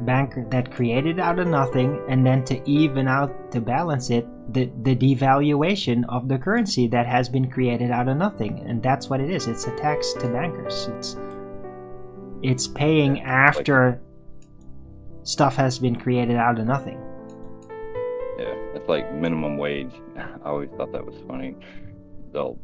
S1: Banker that created out of nothing, and then to even out, to balance it, the devaluation of the currency that has been created out of nothing. And that's what it is. It's a tax to bankers. It's paying after stuff has been created out of nothing.
S3: Yeah, it's like minimum wage. I always thought that was funny. They'll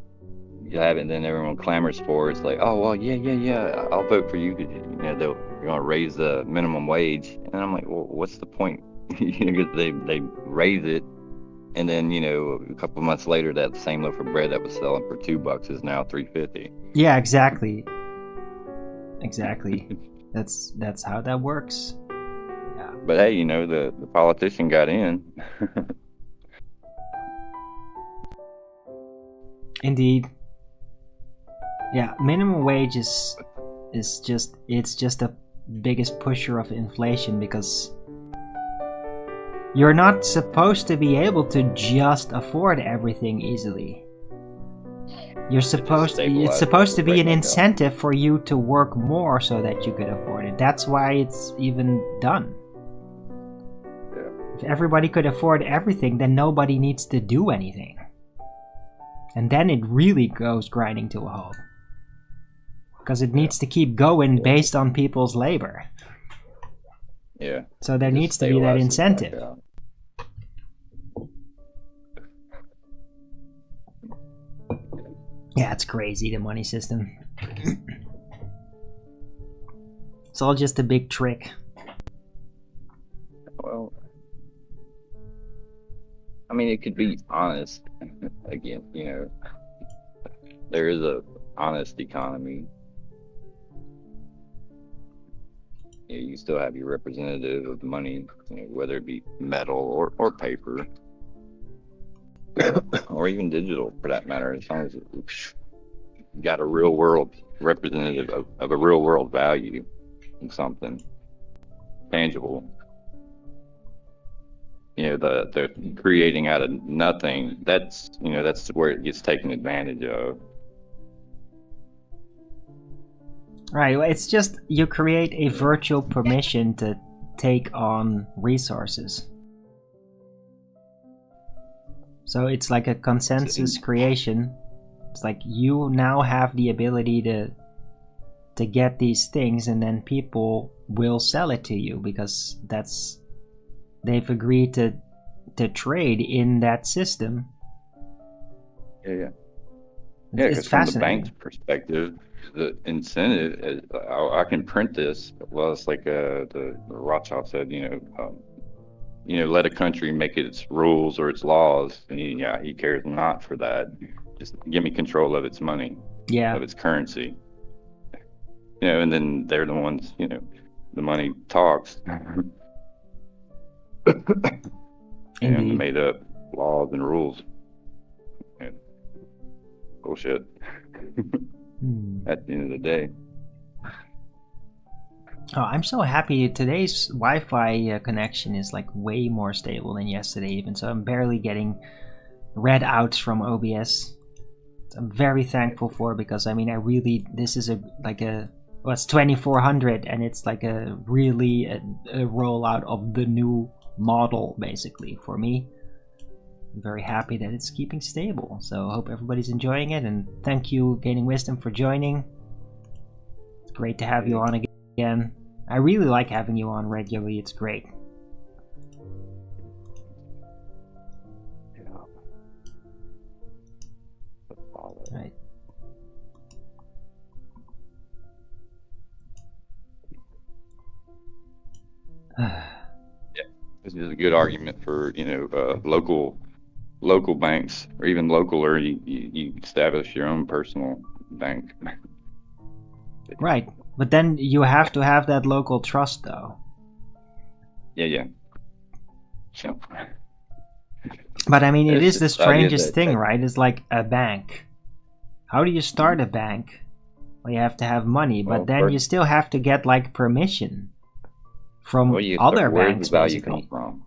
S3: have it, and then everyone clamors for it. It's like, oh well, yeah, I'll vote for you. You know, you're gonna raise the minimum wage, and I'm like, well, what's the point? Because they raise it, and then a couple of months later, that same loaf of bread that was selling for $2 is now $3.50.
S1: Yeah, exactly. That's how that works. Yeah.
S3: But hey, the politician got in.
S1: Indeed. Yeah, minimum wage is just the biggest pusher of inflation, because you're not supposed to be able to just afford everything easily. It's supposed to be an incentive for you to work more so that you could afford it. That's why it's even done.
S3: Yeah.
S1: If everybody could afford everything, then nobody needs to do anything. And then it really goes grinding to a halt. Because it needs to keep going based on people's labor.
S3: Yeah.
S1: So there needs to be that incentive. Yeah, it's crazy, the money system. It's all just a big trick.
S3: Well, I mean, it could be honest. Again, there is a honest economy. You still have your representative of money, whether it be metal or paper, or even digital for that matter, as long as you got a real world representative of a real world value, something tangible. the creating out of nothing. That's that's where it gets taken advantage of.
S1: Right, well, it's just you create a virtual permission to take on resources. So it's like a consensus creation. It's like you now have the ability to get these things, and then people will sell it to you because they've agreed to trade in that system.
S3: Yeah.
S1: It's
S3: Because from the
S1: fascinating.
S3: bank's perspective, the incentive is, I can print this. Well, it's like the Rothschild said, let a country make its rules or its laws, and he cares not for that. Just give me control of its money,
S1: Yeah.
S3: of its currency. And then they're the ones, the money talks. And
S1: Indeed.
S3: made up laws and rules. And bullshit. At the end of the day.
S1: Oh, I'm so happy today's Wi-Fi connection is like way more stable than yesterday even, so I'm barely getting red outs from OBS. I'm very thankful for, because I mean this is it's 2400 and it's like a really a rollout of the new model basically for me. I'm very happy that it's keeping stable, so I hope everybody's enjoying it, and thank you Gaining Wisdom for joining. It's great to have you on again. I really like having you on regularly, it's great. Right.
S3: This is a good argument for local banks, or even local, or you establish your own personal bank.
S1: Right, but then you have to have that local trust though.
S3: Yeah. So,
S1: but I mean, it is the
S3: It's the idea
S1: strangest
S3: that-
S1: thing, right? It's like a bank. How do you start a bank? Well, you have to have money, but
S3: Well,
S1: then
S3: first-
S1: you still have to get like permission from other
S3: where
S1: banks.
S3: does the value
S1: basically.
S3: come from?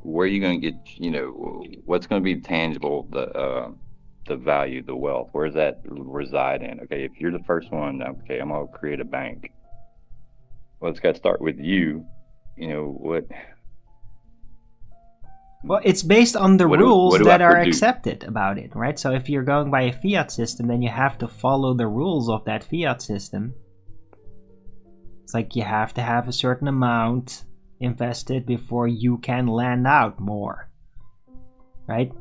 S3: Where are you going to get, what's going to be tangible, the value, the wealth? Where does that reside in? Okay, if you're the first one, okay, I'm going to create a bank. Well, it's got to start with you. What?
S1: Well, it's based on the
S3: What do-
S1: rules
S3: what do I
S1: that are
S3: produce?
S1: accepted about it, right? So if you're going by a fiat system, then you have to follow the rules of that fiat system. It's like you have to have a certain amount invested before you can lend out more, right?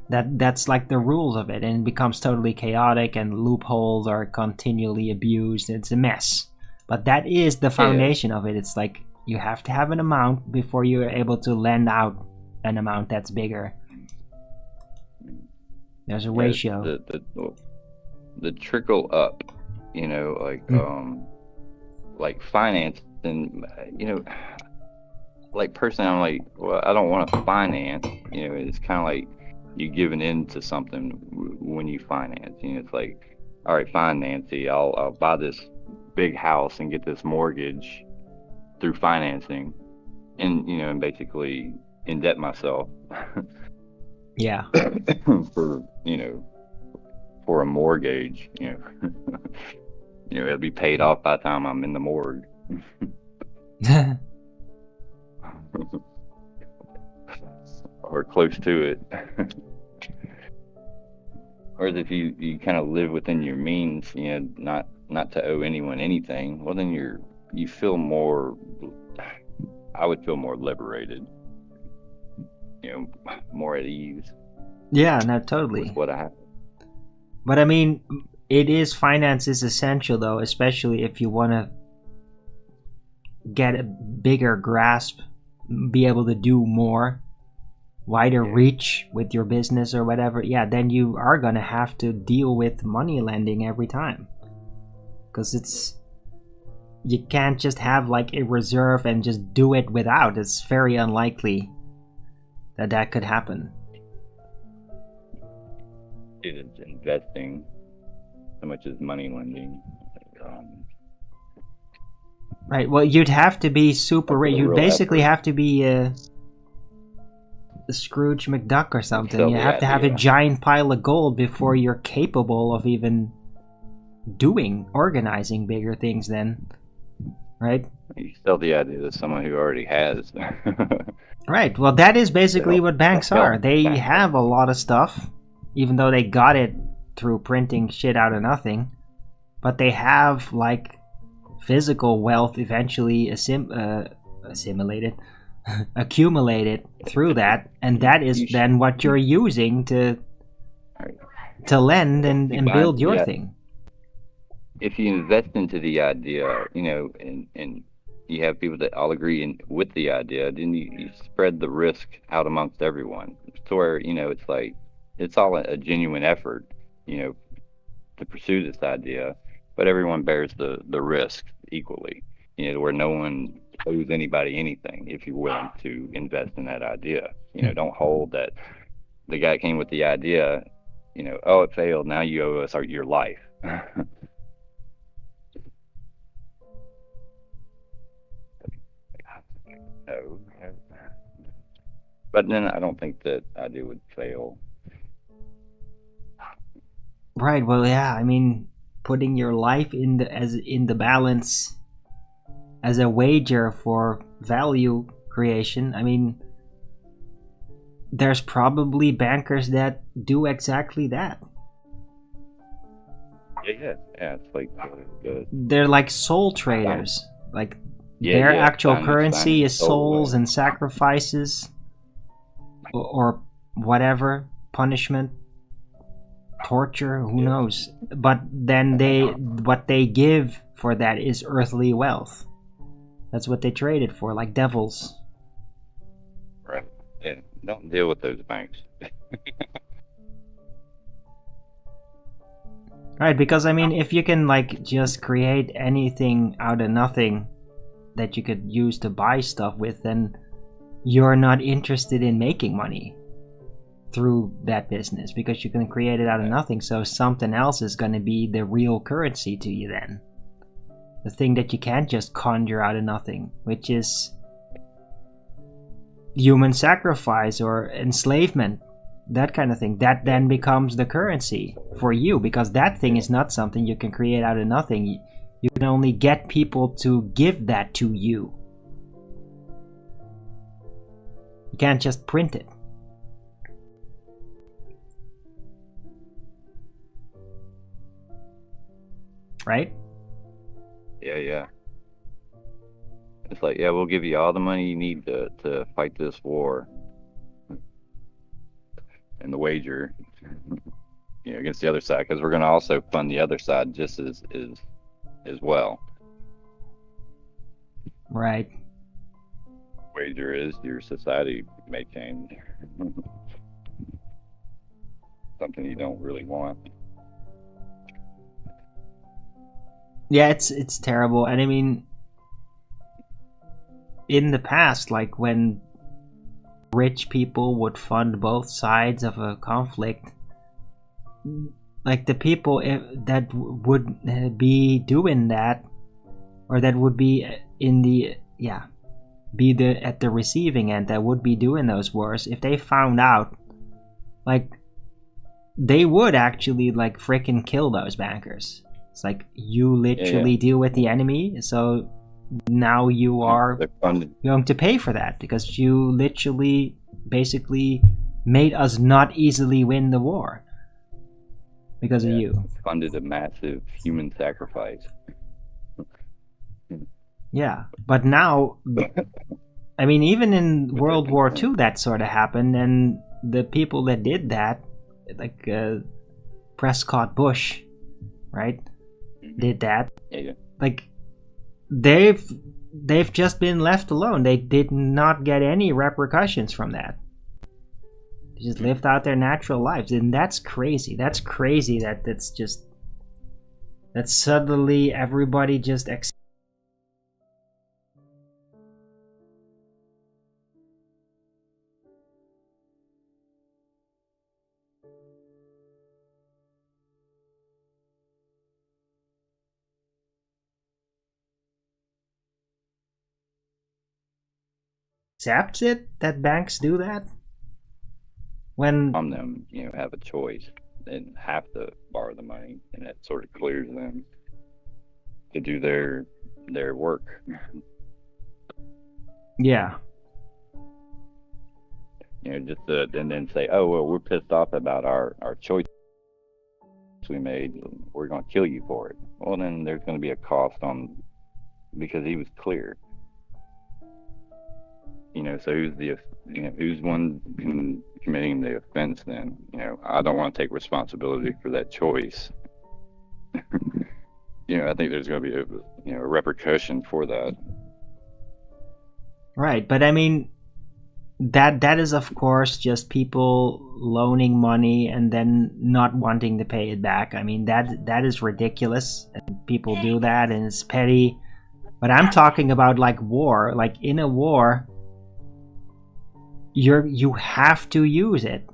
S1: That's like the rules of it, and it becomes totally chaotic, and loopholes are continually abused. It's a mess, but that is the foundation of it. It's like you have to have an amount before you're able to lend out an amount that's bigger. There's a ratio.
S3: The trickle up, like finance, and like personally, I'm like, well, I don't want to finance. It's kind of like you giving in to something when you finance. It's like, all right, fine, Nancy, I'll buy this big house and get this mortgage through financing, and and basically indebt myself.
S1: Yeah.
S3: for for a mortgage. It'll be paid off by the time I'm in the morgue. Or close to it. Whereas if you kind of live within your means, not to owe anyone anything, well then you feel more, I would feel more liberated, more at ease.
S1: Yeah, no, totally.
S3: With what I have.
S1: But I mean, finance is essential though, especially if you want to get a bigger grasp, be able to do more, wider reach with your business or whatever. Yeah, then you are going to have to deal with money lending every time. Because you can't just have like a reserve and just do it without. It's very unlikely that could happen.
S3: It is investing so much as money lending.
S1: Right, well, you'd have to be super rich. You'd
S3: real
S1: basically
S3: effort.
S1: have to be Scrooge McDuck or something.
S3: Sell
S1: You
S3: the
S1: have to have a
S3: idea.
S1: giant pile of gold before you're capable of even organizing bigger things then. Right?
S3: You sell the idea to someone who already has.
S1: Right. Well, that is basically what banks
S3: They'll
S1: are. They
S3: bank.
S1: have a lot of stuff, even though they got it through printing shit out of nothing. But they have, like, physical wealth eventually assimilated, accumulated through that, and that is then what you're using to lend and build your thing.
S3: If you invest into the idea, you know, and you have people that all agree with the idea, then you spread the risk out amongst everyone. To where, you know, it's like, it's all a genuine effort, you know, to pursue this idea, but everyone bears the risk equally, you know, where no one owes anybody anything if you're willing to invest in that idea. You know, don't hold that the guy came with the idea, you know, oh, it failed, now you owe us your life. No. But then I don't think that idea would fail.
S1: Right. Well, yeah. I mean, putting your life in the balance as a wager for value creation. I mean, there's probably bankers that do exactly that.
S3: Yeah. It's like
S1: They're like soul traders. Like
S3: Yeah,
S1: their
S3: yeah,
S1: actual
S3: diamond
S1: currency
S3: sign,
S1: is
S3: soul
S1: souls
S3: win.
S1: and sacrifices, or whatever, punishment, torture. Who knows? But then what they give for that is earthly wealth. That's what they traded for, like devils.
S3: Right. Yeah. Don't deal with those banks.
S1: Right, because I mean, if you can like just create anything out of nothing that you could use to buy stuff with, then you're not interested in making money through that business because you can create it out of nothing. So something else is going to be the real currency to you then. The thing that you can't just conjure out of nothing, which is human sacrifice or enslavement. That kind of thing. That then becomes the currency for you, because that thing is not something you can create out of nothing. You can only get people to give that to you. You can't just print it. Right?
S3: Yeah. It's like, yeah, we'll give you all the money you need to fight this war. And the wager, you know, against the other side, because we're going to also fund the other side just as well.
S1: Right.
S3: Wager is your society may change. Something you don't really want.
S1: Yeah, it's terrible. And I mean, in the past, like when rich people would fund both sides of a conflict, like the people that would be doing that, or that would be in the at the receiving end, that would be doing those wars, if they found out, like, they would actually like freaking kill those bankers. It's like, you literally deal with the enemy, so now you are going to pay for that, because you literally basically made us not easily win the war because of you.
S3: Funded a massive human sacrifice.
S1: Yeah, but now, I mean, even in World War II, that sort of happened, and the people that did that, like Prescott Bush, right, did that.
S3: Yeah.
S1: Like, they've just been left alone. They did not get any repercussions from that. They just lived out their natural lives, and that's crazy. That's crazy that suddenly everybody just accepts it that banks do that. When
S3: on them, have a choice and have to borrow the money, and that sort of clears them to do their work.
S1: yeah,
S3: Just to, and then say, oh well, we're pissed off about our choice we made. We're going to kill you for it. Well, then there's going to be a cost on because he was clear. So who's one committing the offense? Then I don't want to take responsibility for that choice. I think there's going to be a repercussion for that.
S1: right. But I mean, that is of course just people loaning money and then not wanting to pay it back. I mean, that is ridiculous. People do that and it's petty. But I'm talking about like war. Like in a war, you have to use it,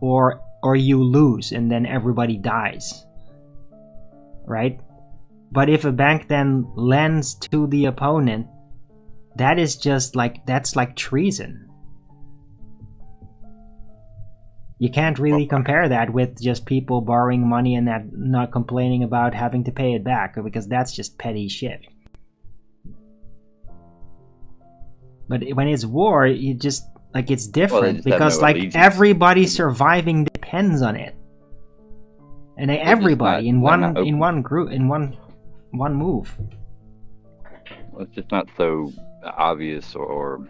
S1: or you lose and then everybody dies, right? But if a bank then lends to the opponent, that is just that's like treason. You can't really compare that with just people borrowing money and that not complaining about having to pay it back, because that's just petty shit. But when it's war, you just it's different, because everybody surviving depends on it, and everybody in one group in one move.
S3: Well, it's just not so obvious, or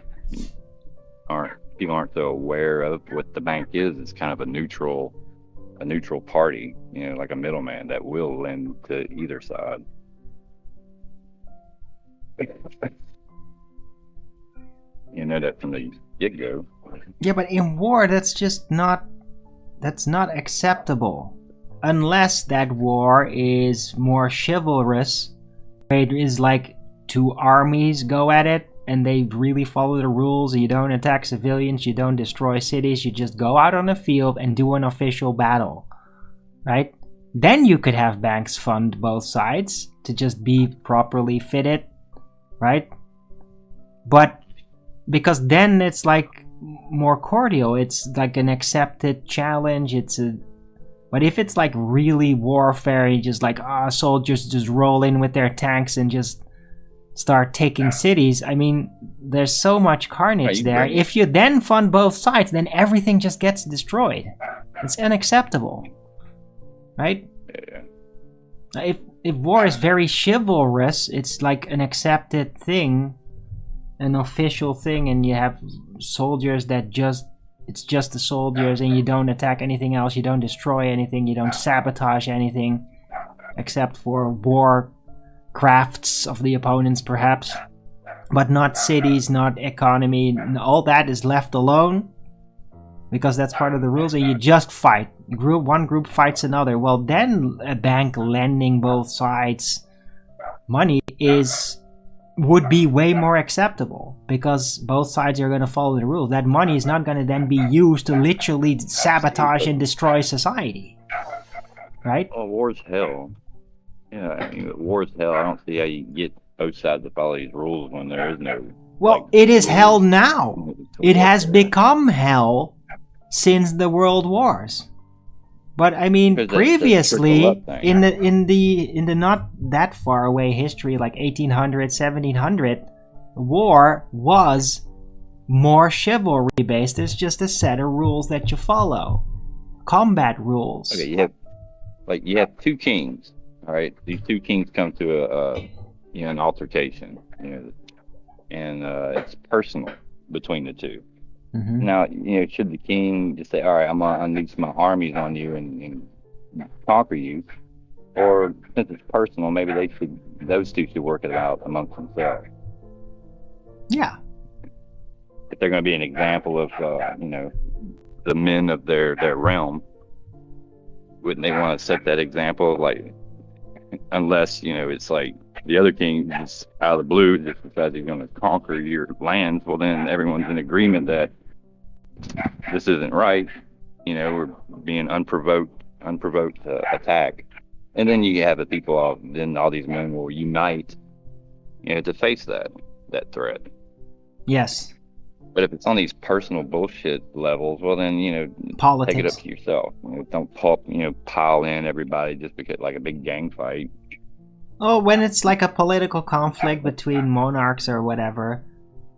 S3: people aren't so aware of what the bank is. It's kind of a neutral party, like a middleman that will lend to either side. That from the get-go.
S1: Yeah, but in war, that's not acceptable, unless that war is more chivalrous. It is like two armies go at it, and they really follow the rules. You don't attack civilians, you don't destroy cities, you just go out on the field and do an official battle, right? Then you could have banks fund both sides to just be properly fitted, right? But because then it's like more cordial, it's like an accepted challenge. But if it's like really warfare, you just soldiers just roll in with their tanks and just start taking cities. I mean, there's so much carnage there. If you then fund both sides, then everything just gets destroyed. It's unacceptable, right?
S3: Yeah.
S1: If war is very chivalrous, it's like an accepted thing, an official thing, and you have soldiers that it's just the soldiers, and you don't attack anything else, you don't destroy anything, you don't sabotage anything except for war crafts of the opponents perhaps, but not cities, not economy. All that is left alone because that's part of the rules, and you just fight. One group fights another. Well, then a bank lending both sides money would be way more acceptable, because both sides are going to follow the rules. That money is not going to then be used to literally sabotage and destroy society, right?
S3: Oh, war's hell. Yeah, I mean, war's hell. I don't see how you get both sides to follow these rules when there is no...
S1: Well, it is hell now. It has become hell since the World Wars. But I mean, previously, in the not that far away history, like 1800, 1700, war was more chivalry based. There's just a set of rules that you follow, combat rules.
S3: Okay, you have two kings. All right, these two kings come to an altercation, and it's personal between the two.
S1: Mm-hmm.
S3: Now, should the king just say, all right, I'm going to unleash my armies on you and conquer you? Or since it's personal, maybe those two should work it out amongst themselves.
S1: Yeah.
S3: If they're going to be an example of, the men of their realm, wouldn't they want to set that example? Like, unless, it's like the other king just out of the blue just decides he's going to conquer your lands, well, then everyone's in agreement that this isn't right. We're being unprovoked attack. And then you have the people, all these men will unite, to face that threat.
S1: Yes.
S3: But if it's on these personal bullshit levels, well then,
S1: Politics.
S3: take it up to yourself. Don't pile in everybody just because like a big gang fight.
S1: Oh, when it's like a political conflict between monarchs or whatever,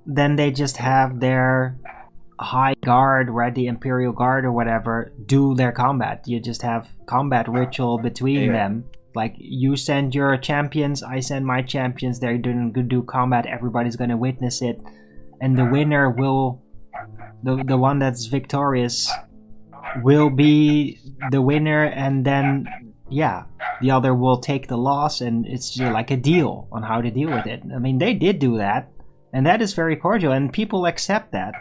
S1: then they just have their high guard, right, the imperial guard or whatever, do their combat. You just have combat ritual between them. Like, you send your champions, I send my champions, they're going to do combat, everybody's going to witness it. And the winner will, the one that's victorious will be the winner, and then, yeah, the other will take the loss, and it's just like a deal on how to deal with it. I mean, they did do that, and that is very cordial, and people accept that,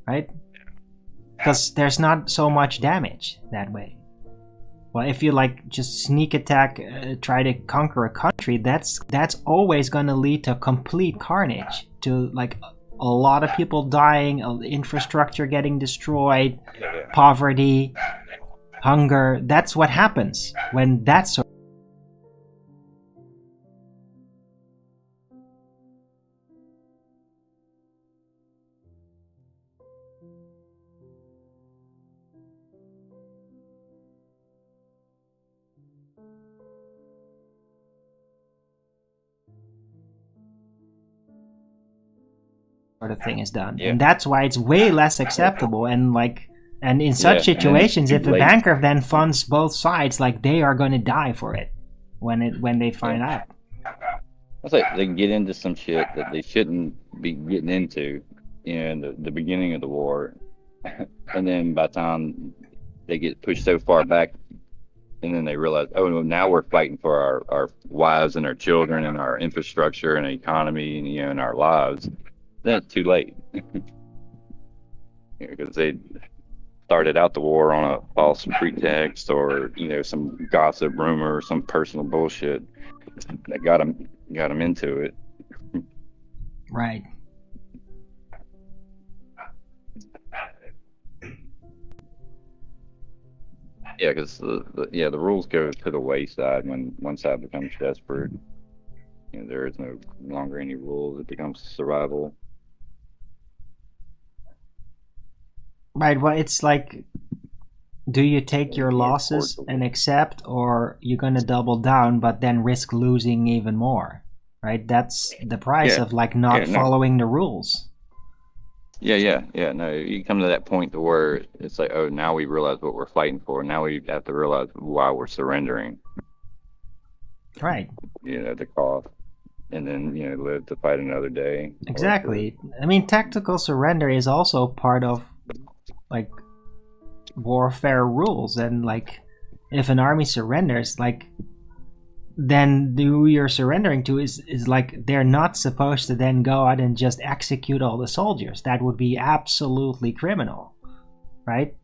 S1: right? Because there's not so much damage that way. Well, if you like just sneak attack, try to conquer a country, that's always going to lead to complete carnage, to like a lot of people dying, infrastructure getting destroyed, poverty, hunger. That's what happens when that sort of thing is done. And that's why it's way less acceptable. And in such situations, if a banker then funds both sides, like, they are going to die for it when they find out.
S3: It's like they get into some shit that they shouldn't be getting into in the beginning of the war, and then by the time they get pushed so far back, and then they realize, oh, now we're fighting for our wives and our children and our infrastructure and economy and and our lives. Then it's too late, because they started out the war on a false pretext or some gossip rumor or some personal bullshit that got them into it.
S1: Right.
S3: Yeah, because the rules go to the wayside when one side becomes desperate. There is no longer any rules. It becomes survival.
S1: Right, well, it's like, do you take your losses and accept, or you're going to double down but then risk losing even more, right? That's the price of not following the rules.
S3: Yeah. No, you come to that point to where it's like, oh, now we realize what we're fighting for. Now we have to realize why we're surrendering.
S1: Right.
S3: The cost. And then, live to fight another day.
S1: Exactly. I mean, tactical surrender is also part of warfare rules, and if an army surrenders, then who you're surrendering to is they're not supposed to then go out and just execute all the soldiers. That would be absolutely criminal, right?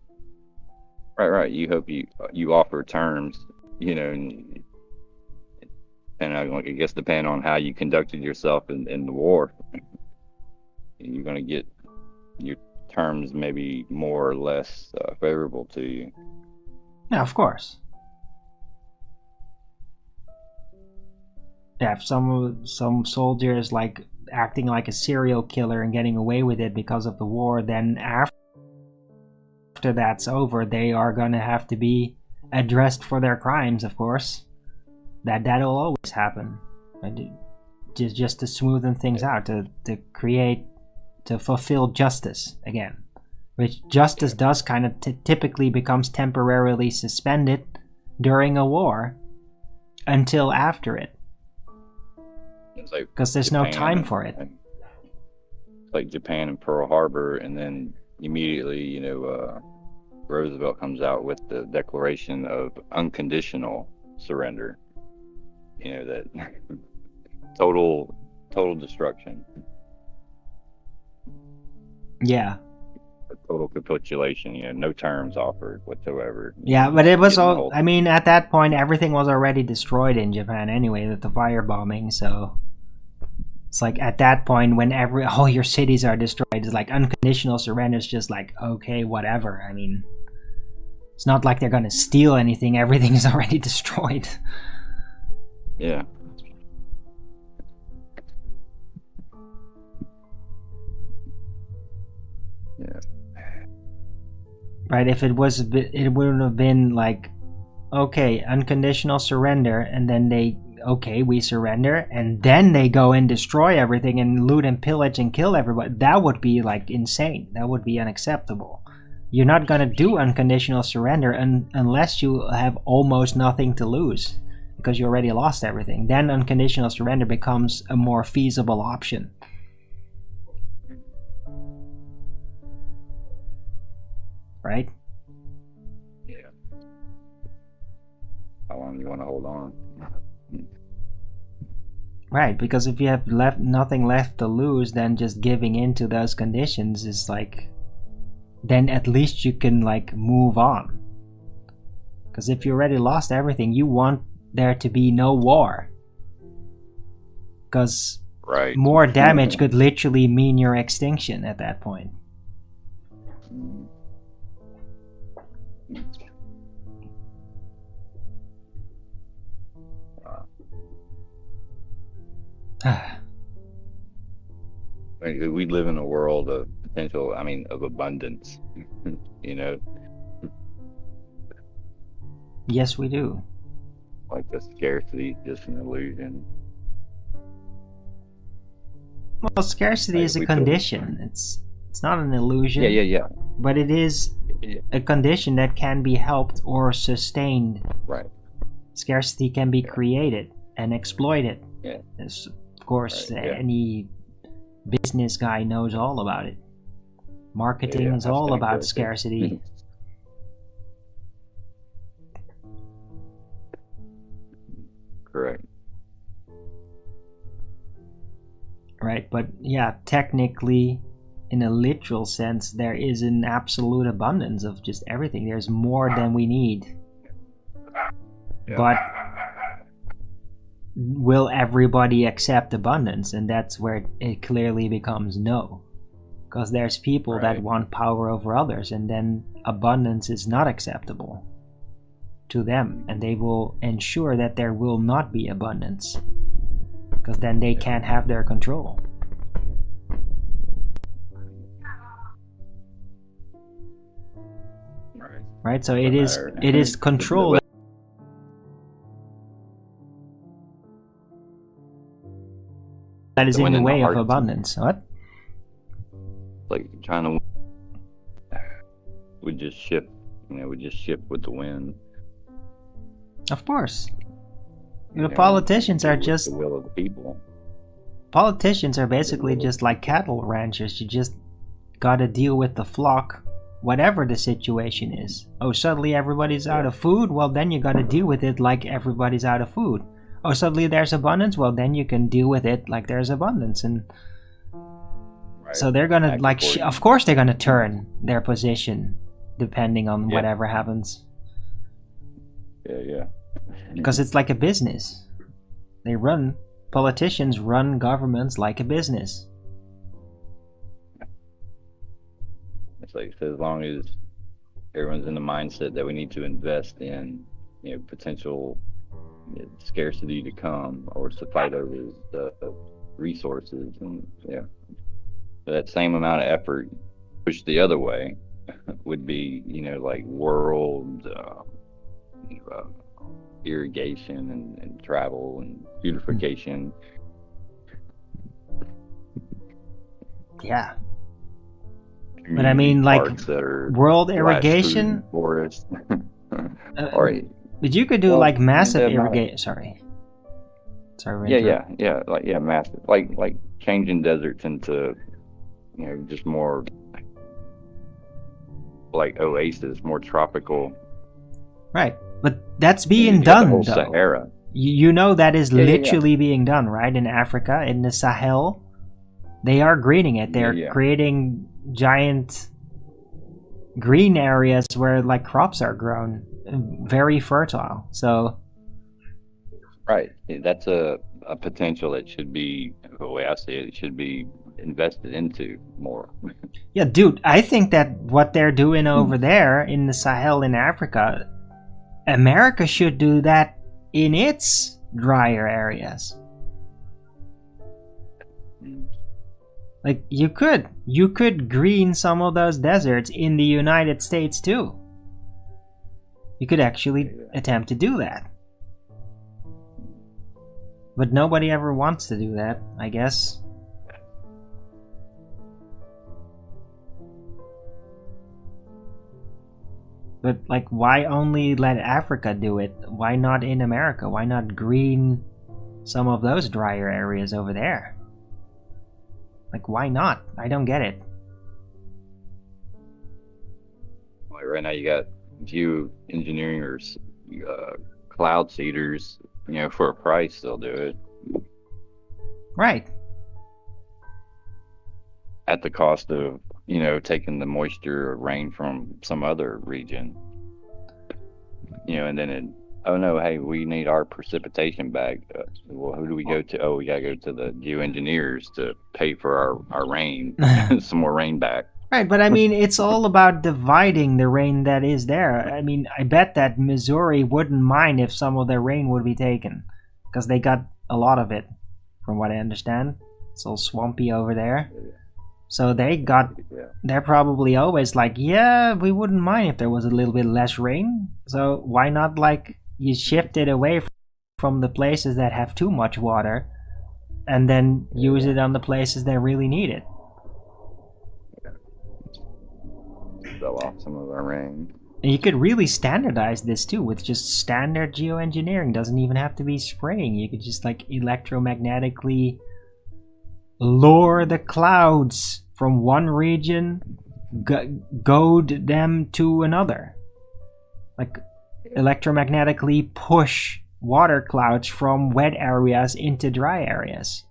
S3: Right. You hope you offer terms, and I guess depending on how you conducted yourself in the war, you're going to get your terms maybe more or less favorable to you.
S1: Yeah, of course. Yeah, if some soldiers acting like a serial killer and getting away with it because of the war, then after that's over, they are gonna have to be addressed for their crimes, of course. That'll always happen. Just to smoothen things out, to fulfill justice again, which justice does kind of typically becomes temporarily suspended during a war until after it, because there's no time for it.
S3: It's like Japan and Pearl Harbor, and then immediately Roosevelt comes out with the Declaration of Unconditional Surrender. That total destruction.
S1: Yeah.
S3: A total capitulation, no terms offered whatsoever.
S1: Yeah, but it was all, I mean, at that point, everything was already destroyed in Japan anyway, with the firebombing, so it's at that point, when all your cities are destroyed, it's unconditional surrender is just okay, whatever. I mean, it's not like they're gonna steal anything, everything is already destroyed.
S3: Yeah.
S1: right? If it was, it wouldn't have been like, okay, unconditional surrender, and then we surrender, and then they go and destroy everything and loot and pillage and kill everybody. That would be like insane. That would be unacceptable. You're not gonna do unconditional surrender unless you have almost nothing to lose, because you already lost everything. Then unconditional surrender becomes a more feasible option. Right?
S3: Yeah. How long do you want to hold on?
S1: Right, because if you have nothing left to lose, then just giving in to those conditions is like, then at least you can like move on. Because if you already lost everything, you want there to be no war. Because more damage could literally mean your extinction at that point.
S3: We live in a world of potential, of abundance, you know?
S1: Yes, we do.
S3: Like the scarcity is just an illusion.
S1: Well, scarcity is a condition. It's not an illusion.
S3: Yeah.
S1: But it is a condition that can be helped or sustained.
S3: Right.
S1: Scarcity can be created and exploited.
S3: Yeah.
S1: As, of course, any business guy knows all about it. Marketing is all about scarcity.
S3: Correct.
S1: Right, but yeah, technically, in a literal sense, there is an absolute abundance of just everything. There's more than we need. Yeah. But will everybody accept abundance? And that's where it clearly becomes no. Because there's people that want power over others, and then abundance is not acceptable to them, and they will ensure that there will not be abundance, because then they can't have their control. Right, so it is control that is in the way of abundance. What?
S3: Like trying to we just ship with the wind.
S1: Of course. The politicians are just
S3: the will of the people.
S1: Politicians are basically just like cattle ranchers. You just gotta deal with the flock, whatever the situation is. Oh, suddenly everybody's out of food? Well, then you gotta deal with it like everybody's out of food. Oh, suddenly there's abundance? Well, then you can deal with it like there's abundance. And so they're gonna of course they're gonna turn their position depending on whatever happens.
S3: Yeah.
S1: Because it's like a business. Politicians run governments like a business.
S3: It's like, so as long as everyone's in the mindset that we need to invest in, potential scarcity to come, or to fight over the resources, and that same amount of effort pushed the other way would be, like world irrigation and travel and beautification.
S1: Yeah. But I mean, like, world irrigation?
S3: Forest.
S1: But you could do like massive irrigation. Sorry.
S3: Yeah. Massive. Like changing deserts into, just more like oasis, more tropical.
S1: Right. But that's being done, though.
S3: Sahara.
S1: You know that is literally being done, right? In Africa, in the Sahel, they are greening it. They're creating giant green areas where like crops are grown, very fertile. So,
S3: right, that's a potential that should be, the way I see it should be invested into more.
S1: Yeah, dude, I think that what they're doing over there in the Sahel in Africa, America should do that in its drier areas. Like you could green some of those deserts in the United States too. You could actually attempt to do that. But nobody ever wants to do that, I guess. But like, why only let Africa do it? Why not in America? Why not green some of those drier areas over there? Like, why not? I don't get it.
S3: Like right now, you got geoengineering or cloud seeders. You know, for a price, they'll do it.
S1: Right.
S3: At the cost of, you know, taking the moisture or rain from some other region. You know, and then oh no, hey, we need our precipitation back. Well, who do we go to? Oh, we gotta go to the geoengineers to pay for our rain, some more rain back.
S1: Right, but I mean, it's all about dividing the rain that is there. I mean, I bet that Missouri wouldn't mind if some of their rain would be taken, because they got a lot of it, from what I understand. It's all swampy over there. So they're probably always like, yeah, we wouldn't mind if there was a little bit less rain. So why not, like, you shift it away from the places that have too much water and then use it on the places that really need it.
S3: Sell off some of our rain.
S1: And you could really standardize this too with just standard geoengineering. Doesn't even have to be spraying. You could just like electromagnetically lure the clouds from one region, goad them to another. Like electromagnetically push water clouds from wet areas into dry areas.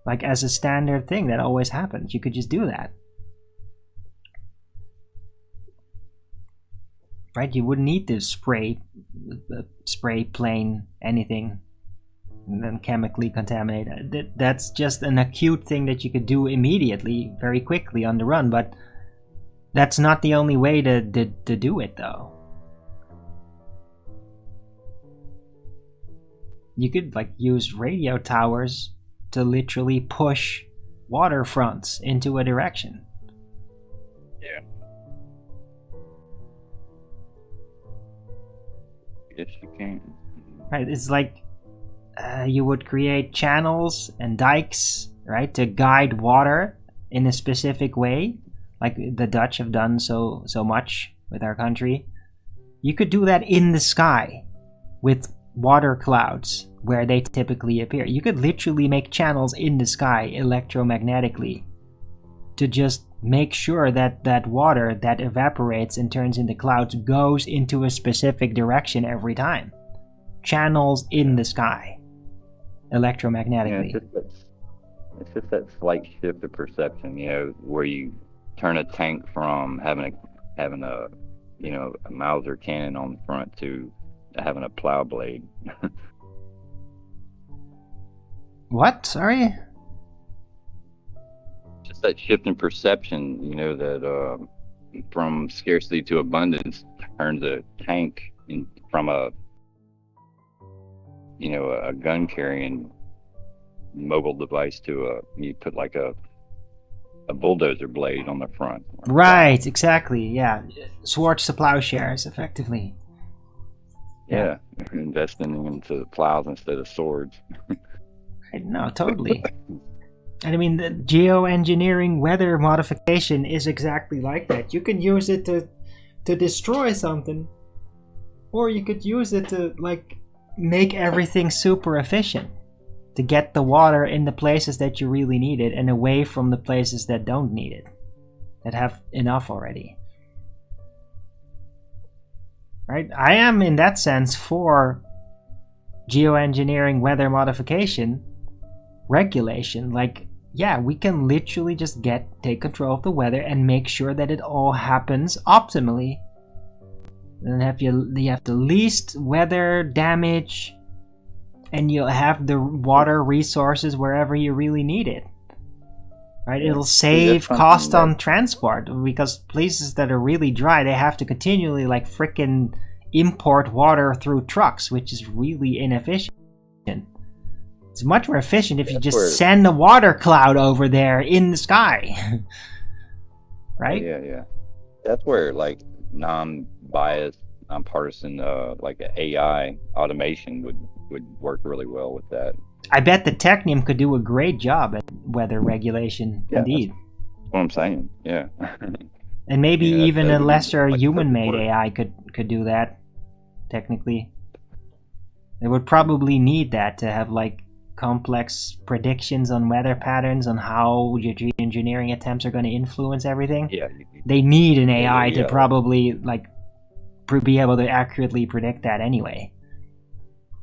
S1: Like as a standard thing that always happens. You could just do that. Right? You wouldn't need to spray plain anything and then chemically contaminate it. That's just an acute thing that you could do immediately, very quickly on the run, but that's not the only way to do it though. You could like use radio towers to literally push waterfronts into a direction.
S3: Yeah. Yes, you can.
S1: Right, it's like you would create channels and dikes, right, to guide water in a specific way, like the Dutch have done so much with our country. You could do that in the sky with water clouds where they typically appear. You could literally make channels in the sky electromagnetically to just make sure that that water that evaporates and turns into clouds goes into a specific direction every time. Channels in the sky electromagnetically.
S3: Yeah, it's just that slight shift of perception, you know, where you turn a tank from having a you know, a Mauser cannon on the front to having a plow blade.
S1: What? Sorry?
S3: Just that shift in perception, you know, that from scarcity to abundance turns a tank from a, you know, a gun carrying mobile device to you put like a bulldozer blade on the front.
S1: Right, exactly, yeah. Swords to plowshares, effectively.
S3: Yeah, investing into plows instead of swords.
S1: Right, no, totally. And I mean, the geoengineering weather modification is exactly like that. You can use it to destroy something, or you could use it to like make everything super efficient, to get the water in the places that you really need it and away from the places that don't need it, that have enough already. Right? I am in that sense for geoengineering weather modification regulation. Like, yeah, we can literally just take control of the weather and make sure that it all happens optimally. And you have the least weather damage, and you'll have the water resources wherever you really need it. Right?
S3: Yeah.
S1: It'll save cost on transport, because places that are really dry, they have to continually like frickin' import water through trucks, which is really inefficient. It's much more efficient if you
S3: That's
S1: just
S3: where-
S1: send a water cloud over there in the sky. Right?
S3: Yeah. That's where like non-biased, nonpartisan, like AI automation would work really well with that.
S1: I bet the Technium could do a great job at weather regulation,
S3: Yeah,
S1: indeed.
S3: That's what I'm saying. Yeah.
S1: And maybe
S3: Yeah,
S1: even
S3: that
S1: a
S3: would be
S1: lesser
S3: like
S1: human-made
S3: perfect work.
S1: AI could do that, technically. They would probably need that to have like complex predictions on weather patterns, on how your geoengineering attempts are going to influence everything.
S3: Yeah.
S1: They need an AI to
S3: Yeah.
S1: probably like be able to accurately predict that anyway.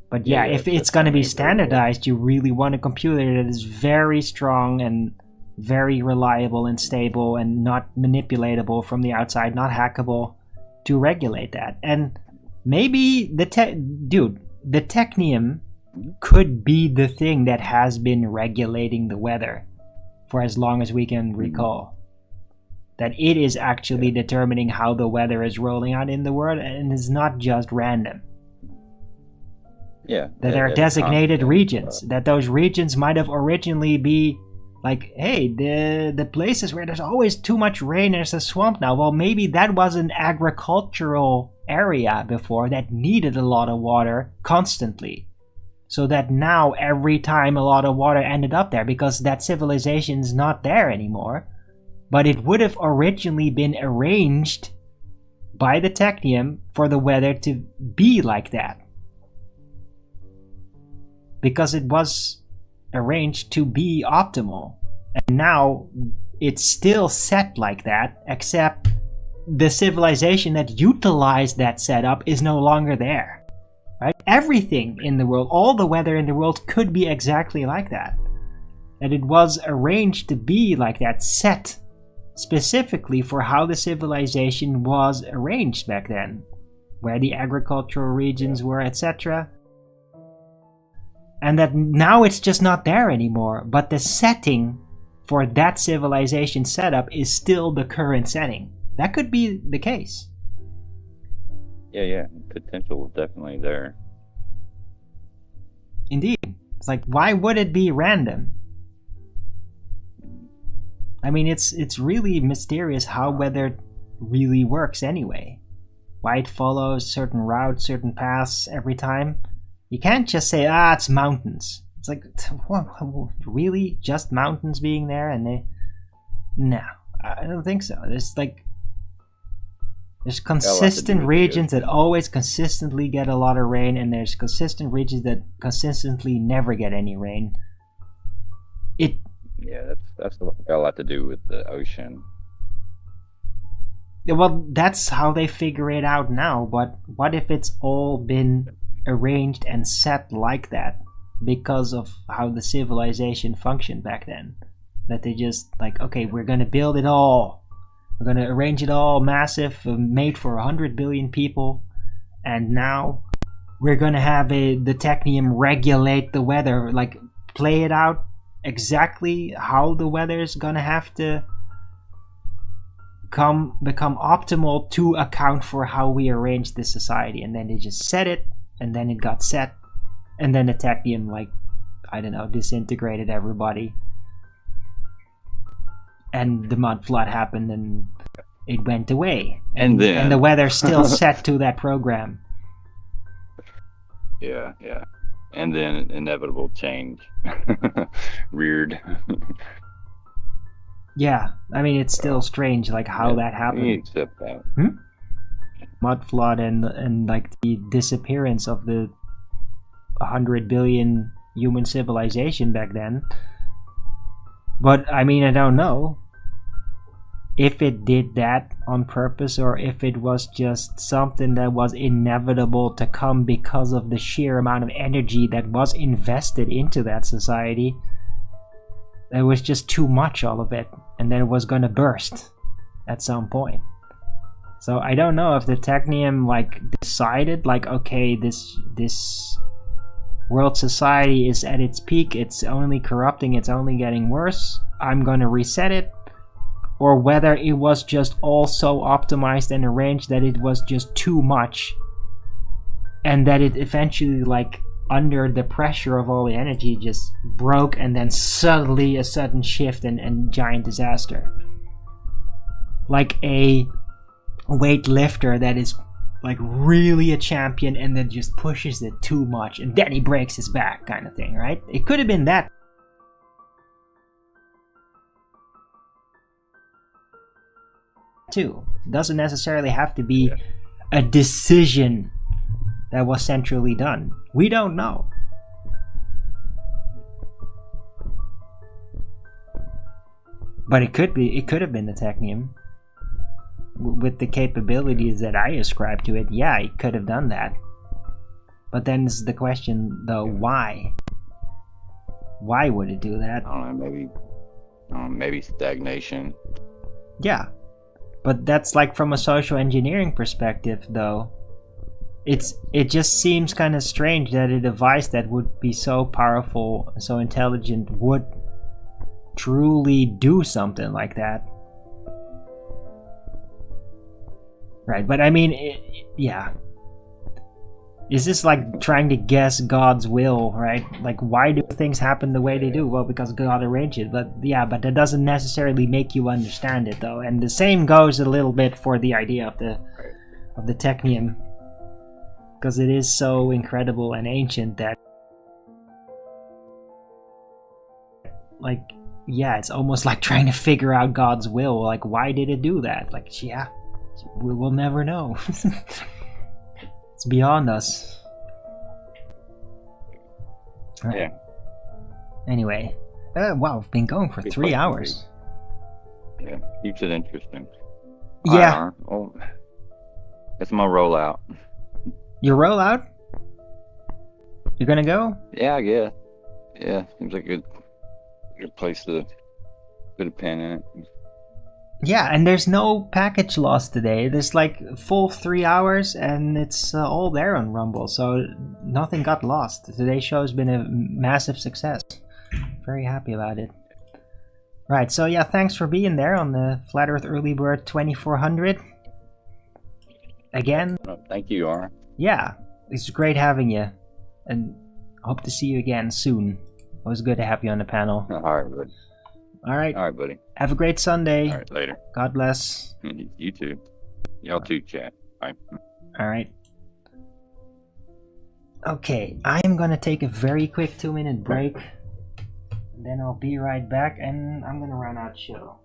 S1: But yeah,
S3: Yeah,
S1: if
S3: that's
S1: it's going to be
S3: definitely very
S1: standardized, you really want a computer that is very strong and very reliable and stable and not manipulatable from the outside, not hackable, to regulate that. And maybe the Technium could be the thing that has been regulating the weather for as long as we can recall. That it is actually determining how the weather is rolling out in the world, and is not just random.
S3: Yeah.
S1: That there are designated regions, that those regions might have originally be like, hey, the places where there's always too much rain, there's a swamp now. Well, maybe that was an agricultural area before that needed a lot of water constantly. So that now every time a lot of water ended up there, because that civilization's not there anymore, but it would have originally been arranged by the Technium for the weather to be like that. Because it was arranged to be optimal. And now it's still set like that, except the civilization that utilized that setup is no longer there. Right? Everything in the world, all the weather in the world could be exactly like that. And it was arranged to be like that, set specifically for how the civilization was arranged back then, where the agricultural regions were, etc. And that now it's just not there anymore, but the setting for that civilization setup is still the current setting. That could be the case.
S3: Yeah. Potential is definitely there.
S1: Indeed. It's like, why would it be random? I mean, it's really mysterious how weather really works anyway. Why it follows certain routes, certain paths every time. You can't just say, it's mountains. It's like, really? Just mountains being there? And they... No, I don't think so. There's consistent regions that always consistently get a lot of rain, and there's consistent regions that consistently never get any rain.
S3: Yeah, that's got a lot to do with the ocean.
S1: Well, that's how they figure it out now, but what if it's all been arranged and set like that because of how the civilization functioned back then? That they just like, okay, we're gonna build it all, we're gonna arrange it all massive, made for 100 billion people, and now we're gonna have the Technium regulate the weather, like play it out exactly how the weather is gonna have to become optimal to account for how we arrange this society. And then they just set it, and then it got set, and then the Technium, like, I don't know, disintegrated everybody, and the mud flood happened and it went away,
S3: And then
S1: the weather's still set to that program.
S3: Yeah. And then inevitable change reared.
S1: Yeah, I mean, it's still strange, like, how that
S3: We
S1: happened.
S3: accept that.
S1: Mud flood and like the disappearance of the 100 billion human civilization back then. But I mean, I don't know if it did that on purpose, or if it was just something that was inevitable to come because of the sheer amount of energy that was invested into that society. There was just too much, all of it, and then it was gonna burst at some point. So I don't know if the Technium like decided, like, okay, this world society is at its peak, it's only corrupting, it's only getting worse, I'm gonna reset it, or whether it was just all so optimized and arranged that it was just too much, and that it eventually like under the pressure of all the energy just broke, and then suddenly a sudden shift and giant disaster. Like a weightlifter that is like really a champion and then just pushes it too much and then he breaks his back, kind of thing, right? It could have been that. Too. Doesn't necessarily have to be a decision that was centrally done. We don't know. But it could have been the technium. With the capabilities that I ascribe to it, yeah, it could have done that. But then is the question, though, why? Why would it do that?
S3: I don't know, maybe stagnation.
S1: Yeah. But that's like from a social engineering perspective, though. It just seems kind of strange that a device that would be so powerful, so intelligent, would truly do something like that. Right, but I mean, yeah. Is this like trying to guess God's will, right? Like, why do things happen the way they do? Well, because God arranged it. But yeah, but that doesn't necessarily make you understand it, though. And the same goes a little bit for the idea of the technium, because it is so incredible and ancient that, like, yeah, it's almost like trying to figure out God's will. Like, why did it do that? Like, yeah, we'll never know. It's beyond us. Right.
S3: Yeah.
S1: Anyway, wow, we've been going for 3 hours.
S3: Yeah, keeps it interesting.
S1: Yeah.
S3: Oh, it's my rollout.
S1: Your rollout? You're gonna go?
S3: Yeah, I guess. Yeah, seems like a good place to put a pin in it.
S1: Yeah, and there's no package lost today. There's like full 3 hours and it's all there on Rumble, so nothing got lost. Today's show has been a massive success. Very happy about it. Right, so yeah, thanks for being there on the Flat Earth Early Bird 2400. Again.
S3: Thank you, Aaron.
S1: Yeah, it's great having you, and hope to see you again soon. It was good to have you on the panel.
S3: All right, buddy.
S1: All right.
S3: All right, buddy.
S1: Have a great Sunday.
S3: All right, later.
S1: God bless.
S3: You too. Y'all too, chat. Bye.
S1: All right. Okay, I'm gonna take a very quick 2-minute break. Then I'll be right back, and I'm gonna run out show.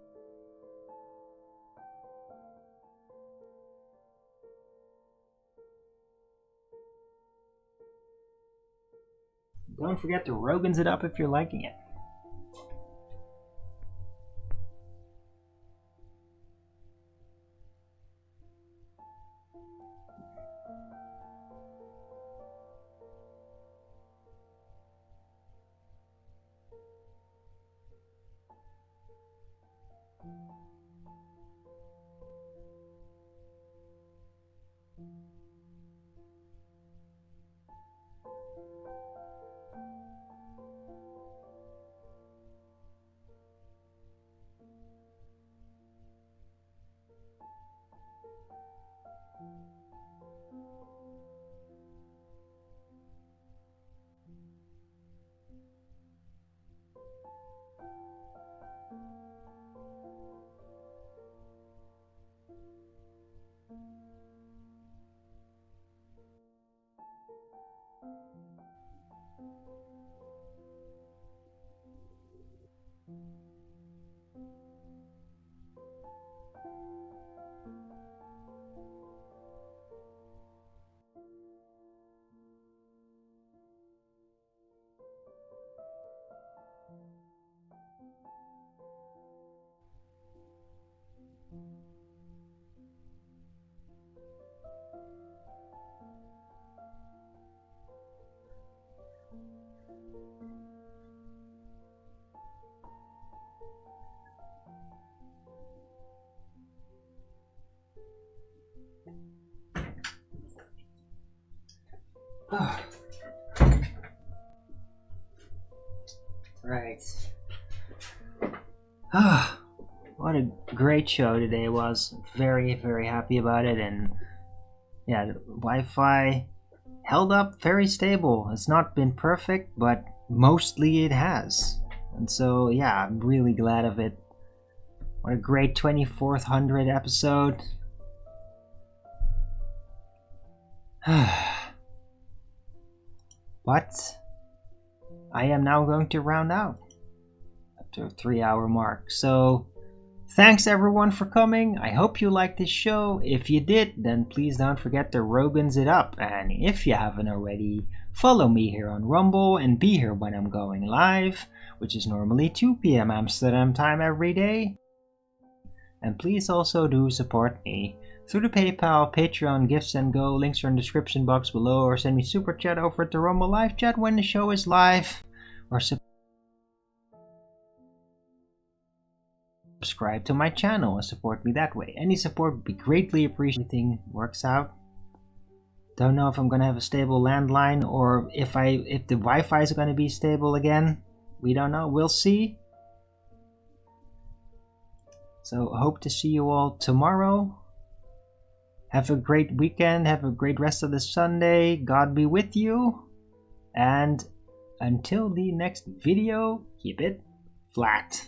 S1: Don't forget to Rogan's it up if you're liking it. Right. What a great show today was. Very, very happy about it. And yeah, the Wi-Fi held up very stable. It's not been perfect, but mostly it has. And so, yeah, I'm really glad of it. What a great 2400 episode. But I am now going to round out after a 3-hour mark. So thanks everyone for coming. I hope you liked this show. If you did, then please don't forget to Rogan's it up. And if you haven't already, follow me here on Rumble and be here when I'm going live, which is normally 2 p.m. Amsterdam time every day. And please also do support me through the PayPal, Patreon, Gifts and Go. Links are in the description box below, or send me super chat over at the Rumble live chat when the show is live, or subscribe to my channel and support me that way. Any support would be greatly appreciated. Everything works out. Don't know if I'm gonna have a stable landline or if the Wi-Fi is gonna be stable again. We don't know. We'll see. So hope to see you all tomorrow. Have a great weekend. Have a great rest of the Sunday. God be with you. And until the next video, keep it flat.